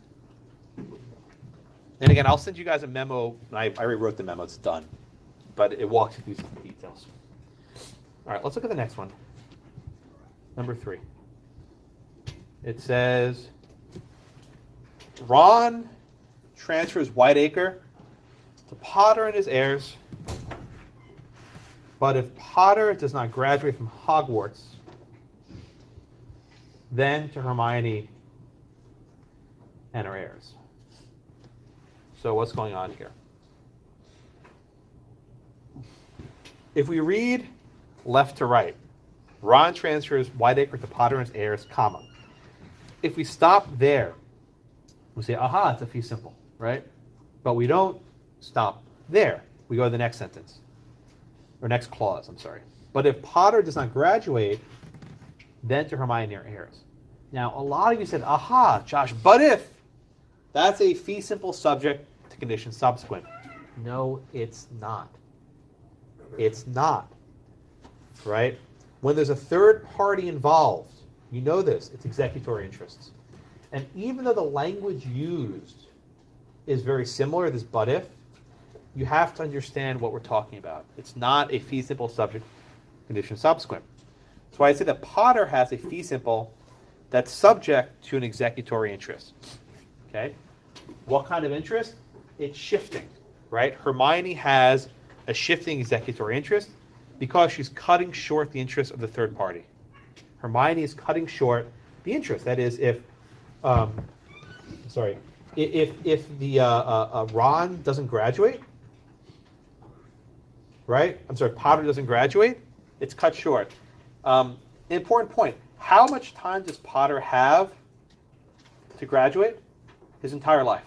And again, I'll send you guys a memo. I already wrote the memo. It's done. But it walks you through some details. All right, let's look at the next one. Number 3. It says, Ron transfers Whiteacre to Potter and his heirs, but if Potter does not graduate from Hogwarts, then to Hermione and her heirs. So what's going on here? If we read left to right, Ron transfers Whiteacre to Potter and his heirs, comma. If we stop there, we say, aha, it's a fee simple, right? But we don't stop there. We go to the next sentence, or next clause, I'm sorry. But if Potter does not graduate, then to Hermione and her heirs. Now, a lot of you said, aha, Josh, but if, that's a fee simple subject to condition subsequent. No, it's not. It's not, right? When there's a third party involved, you know this, it's executory interests. And even though the language used is very similar, this but if, you have to understand what we're talking about. It's not a fee simple subject condition subsequent. That's why I say that Potter has a fee simple that's subject to an executory interest. Okay? What kind of interest? It's shifting, right? Hermione has a shifting executory interest because she's cutting short the interest of the third party. Hermione is cutting short the interest. That is, if the Ron doesn't graduate, right? I'm sorry, Potter doesn't graduate, it's cut short. Important point, how much time does Potter have to graduate? His entire life,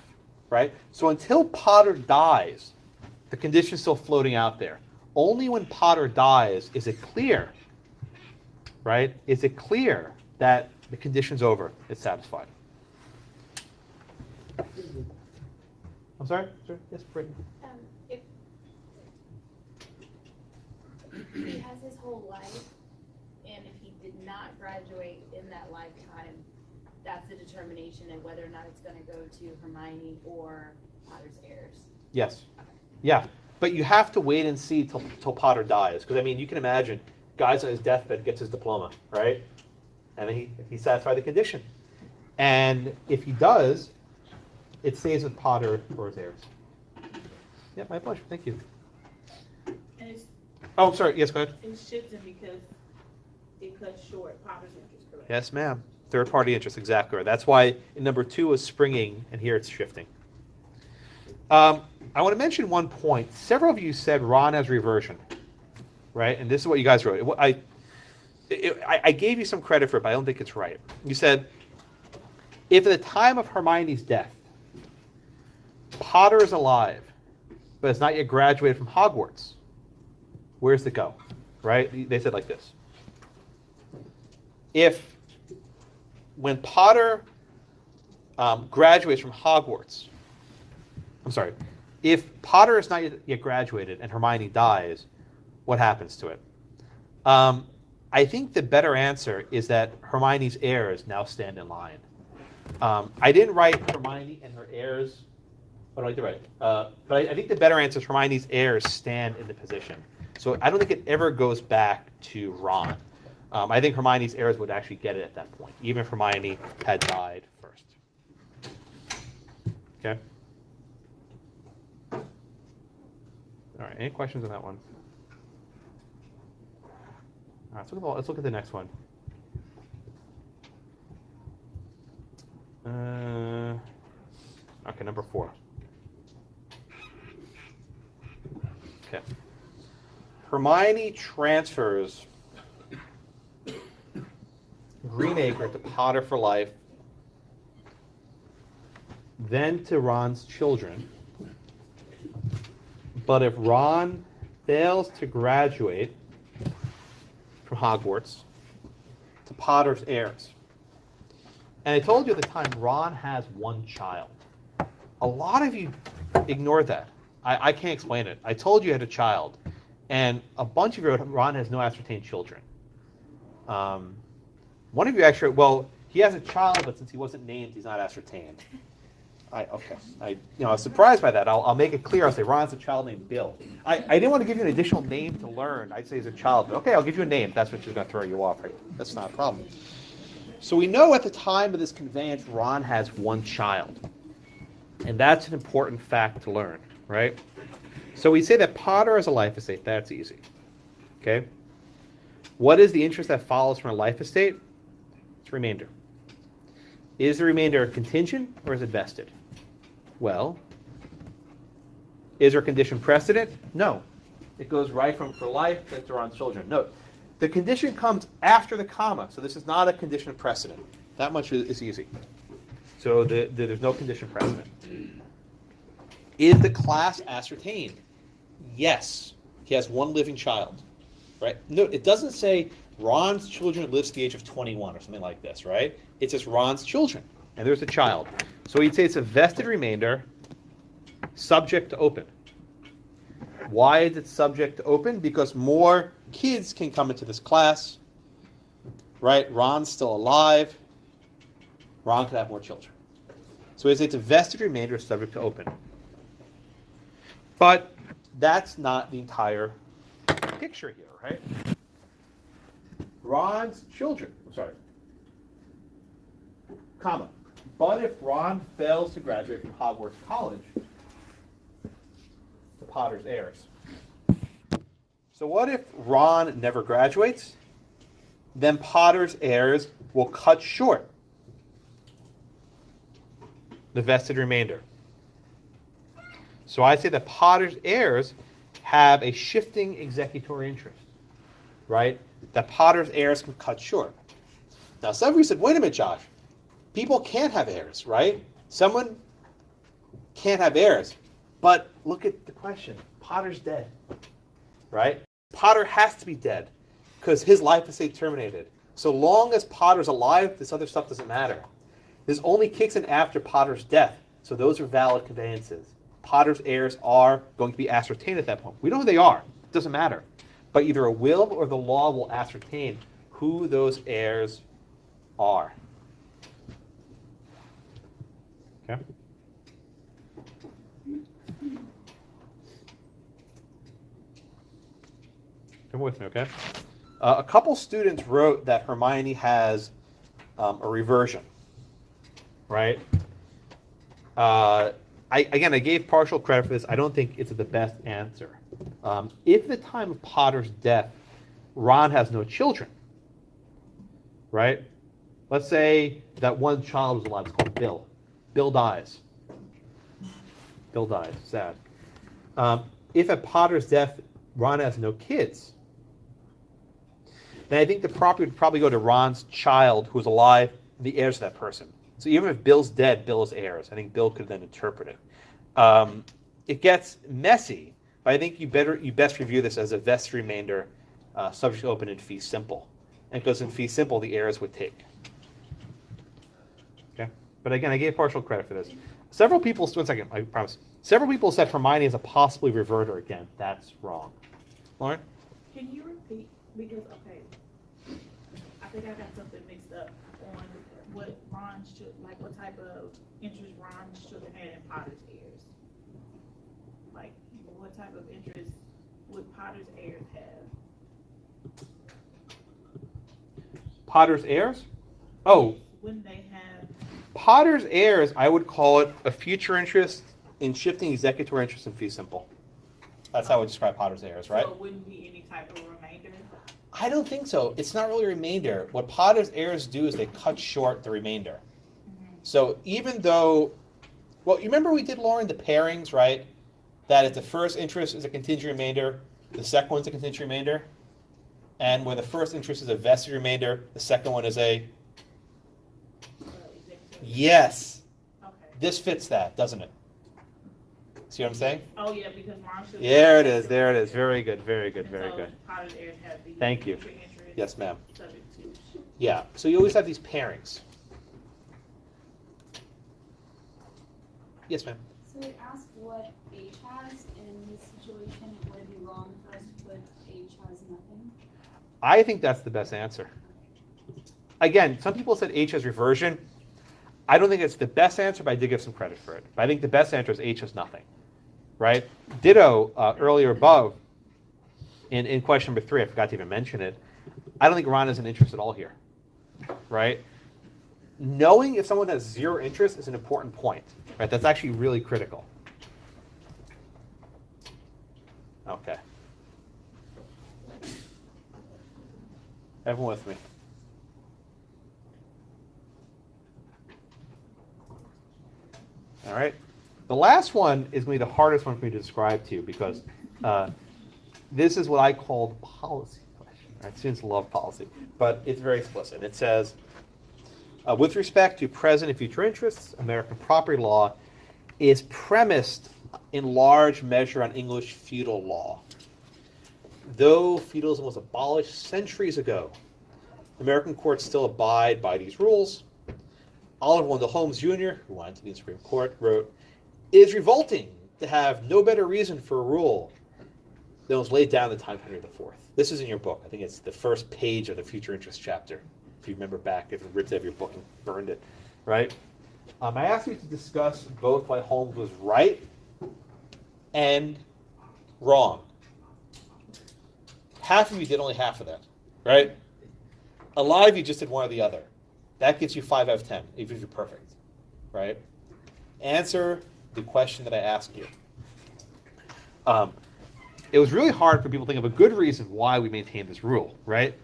right? So until Potter dies, the condition's still floating out there. Only when Potter dies is it clear, right? Is it clear that the condition's over, it's satisfied. I'm sorry? Sure. Yes, Brittany. If he has his whole life, and if he did not graduate in that lifetime, that's the determination of whether or not it's going to go to Hermione or Potter's heirs. Yes. Yeah. But you have to wait and see till Potter dies. Because, I mean, you can imagine, guy's on his deathbed, gets his diploma, right? And then he satisfied the condition. And if he does, it stays with Potter or his heirs. Yeah, my pleasure. Thank you. And it's, I'm sorry. Yes, go ahead. it's shifting because it cuts short Potter's interest, correct? Yes, ma'am. Third party interest, exactly right. That's why in number 2 was springing, and here it's shifting. I want to mention one point. Several of you said Ron has reversion, right? And this is what you guys wrote. I gave you some credit for it, but I don't think it's right. You said, if at the time of Hermione's death, Potter is alive, but has not yet graduated from Hogwarts, where's it go? Right? They said like this. If, when Potter graduates from Hogwarts, I'm sorry, if Potter is not yet graduated and Hermione dies, what happens to it? I think the better answer is that Hermione's heirs now stand in line. I didn't write Hermione and her heirs. What do I like to write? But I think the better answer is Hermione's heirs stand in the position. So I don't think it ever goes back to Ron. I think Hermione's heirs would actually get it at that point, even if Hermione had died first. Okay? All right, any questions on that one? All right, let's look at the next one. Okay, number 4. Okay. Hermione transfers Greenacre to Potter for life, then to Ron's children. But if Ron fails to graduate from Hogwarts, to Potter's heirs. And I told you at the time, Ron has one child. A lot of you ignore that. I can't explain it. I told you had a child. And a bunch of you wrote, Ron has no ascertained children. One of you actually, well, he has a child, but since he wasn't named, he's not ascertained. I was surprised by that. I'll make it clear. I'll say Ron's a child named Bill. I didn't want to give you an additional name to learn. I'd say he's a child, but okay, I'll give you a name. That's what's going to throw you off, right? That's not a problem. So we know at the time of this conveyance, Ron has one child. And that's an important fact to learn, right? So we say that Potter has a life estate. That's easy. Okay? What is the interest that follows from a life estate? It's remainder. Is the remainder contingent or is it vested? Well, is there a condition precedent? No. It goes right from for life to Ron's children. No. The condition comes after the comma, so this is not a condition precedent. That much is easy. So there's no condition precedent. Is the class ascertained? Yes. He has one living child. Right? No, it doesn't say Ron's children lives to the age of 21 or something like this, right? It says Ron's children, and there's a child. So we'd say it's a vested remainder subject to open. Why is it subject to open? Because more kids can come into this class, right? Ron's still alive. Ron could have more children. So it's a vested remainder subject to open. But that's not the entire picture here, right? Ron's children, comma. But if Ron fails to graduate from Hogwarts College, the Potter's heirs. So what if Ron never graduates? Then Potter's heirs will cut short the vested remainder. So I say that Potter's heirs have a shifting executory interest, right? That Potter's heirs can cut short. Now, some of you said, wait a minute, Josh. People can't have heirs, right? Someone can't have heirs. But look at the question. Potter's dead, right? Potter has to be dead because his life estate terminated. So long as Potter's alive, this other stuff doesn't matter. This only kicks in after Potter's death. So those are valid conveyances. Potter's heirs are going to be ascertained at that point. We know who they are. It doesn't matter. But either a will or the law will ascertain who those heirs are. Okay? Come with me, okay? A couple students wrote that Hermione has a reversion, right? I gave partial credit for this. I don't think it's the best answer. If at the time of Potter's death, Ron has no children, right? Let's say that one child was alive. It's called Bill. Bill dies. Bill dies. Sad. If at Potter's death, Ron has no kids, then I think the property would probably go to Ron's child who's alive, the heirs of that person. So even if Bill's dead, Bill's heirs. I think Bill could then interpret it. It gets messy, but I think you best review this as a vested remainder, subject to open in fee simple. And because in fee simple, the heirs would take. Okay? But again, I gave partial credit for this. Several people, one second, I promise. Several people said Hermione is a possibly reverter again. That's wrong. Lauren? Can you repeat, because, okay, I think I got something mixed up on what Ron should, like what type of interest Ron should have had in Potter's heirs. Like, what type of interest would Potter's heirs have? Potter's heirs? Oh, Wouldn't they have, Potter's heirs, I would call it a future interest in shifting executory interest in fee simple. That's how I would describe Potter's heirs, right? so it wouldn't be any type of remainder? I don't think so. It's not really a remainder. What Potter's heirs do is they cut short the remainder. So even though, well, you remember we did, Lauren, the pairings, right? That if the first interest is a contingent remainder, the second one's a contingent remainder. And where the first interest is a vested remainder, the second one is a... Yes. Okay. This fits that, doesn't it? See what I'm saying? Oh, yeah, because Ron should. There it is. There it is. Very good. Very good. And Very so good. Potter's heirs have the Thank you. future interest Yes, ma'am. subject to. Yeah. So you always have these pairings. Yes, ma'am. So we asked what H has, and in this situation, it would be wrong for us to put H has nothing. I think that's the best answer. Again, some people said H has reversion. I don't think it's the best answer, but I did give some credit for it. But I think the best answer is H has nothing, right? Ditto, earlier above, in question number 3, I forgot to even mention it, I don't think Ron has an interest at all here, right? Knowing if someone has zero interest is an important point, right? That's actually really critical. Okay. Everyone with me? All right. The last one is going to be the hardest one for me to describe to you because this is what I call the policy question. Right? Students love policy, but it's very explicit. It says, with respect to present and future interests, American property law is premised in large measure on English feudal law. Though feudalism was abolished centuries ago, American courts still abide by these rules. Oliver Wendell Holmes Jr., who wanted to be in the Supreme Court, wrote, "It is revolting to have no better reason for a rule than was laid down in the time of Henry IV." This is in your book. I think it's the first page of the future interest chapter. If you remember back, if you ripped out your book and burned it, right? I asked you to discuss both why Holmes was right and wrong. Half of you did only half of that, right? A lot of you just did one or the other. That gives you 5 out of 10, even if you're perfect, right? Answer the question that I asked you. It was really hard for people to think of a good reason why we maintain this rule, right?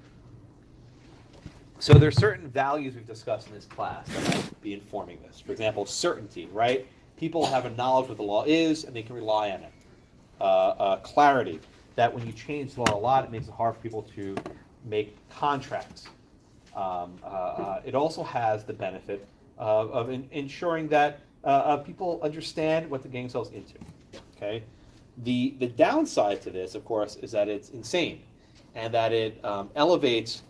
So there's certain values we've discussed in this class that might be informing this. For example, certainty, right? People have a knowledge what the law is, and they can rely on it. Clarity, that when you change the law a lot, it makes it hard for people to make contracts. It also has the benefit of ensuring that people understand what they're getting themselves into. Okay, the downside to this, of course, is that it's insane, and that it elevates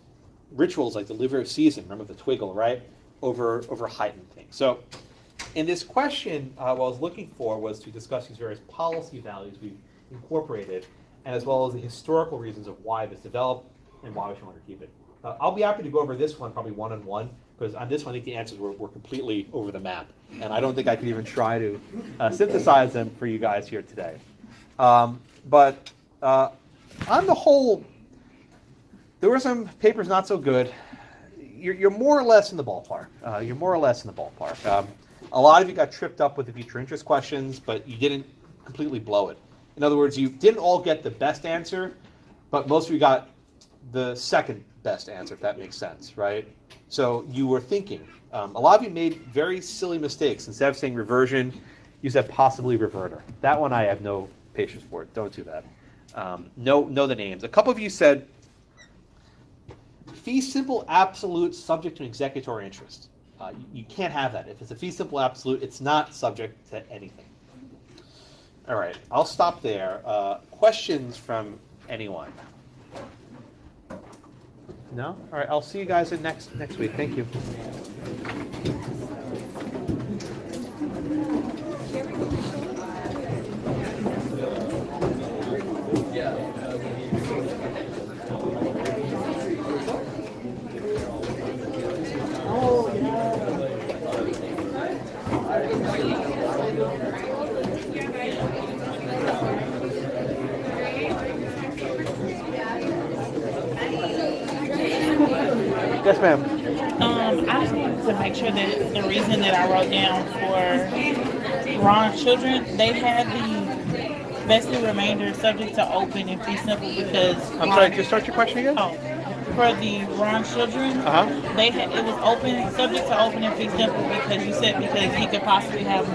rituals like the liver of season. Remember the twiggle, right? Over heightened things. So, in this question, what I was looking for was to discuss these various policy values we've incorporated, and as well as the historical reasons of why this developed and why we should want to keep it. I'll be happy to go over this one probably one-on-one, because on this one I think the answers were completely over the map. And I don't think I could even try to synthesize them for you guys here today. But on the whole, there were some papers not so good. You're more or less in the ballpark. A lot of you got tripped up with the future interest questions, but you didn't completely blow it. In other words, you didn't all get the best answer, but most of you got the second best answer, if that makes sense, right? So you were thinking. A lot of you made very silly mistakes. Instead of saying reversion, you said possibly reverter. That one I have no patience for. Don't do that. Know the names. A couple of you said fee simple absolute subject to an executory interest. You can't have that. If it's a fee simple absolute, it's not subject to anything. All right, I'll stop there. Questions from anyone? No? All right, I'll see you guys next week. Thank you. Yes, ma'am. I just wanted to make sure that the reason that I wrote down for Ron's children, they had the vested remainder subject to open and fee simple because I'm sorry, just start your question again? Oh, for the Ron's children, Uh-huh. they had it was open subject to open and fee simple because you said because he could possibly have more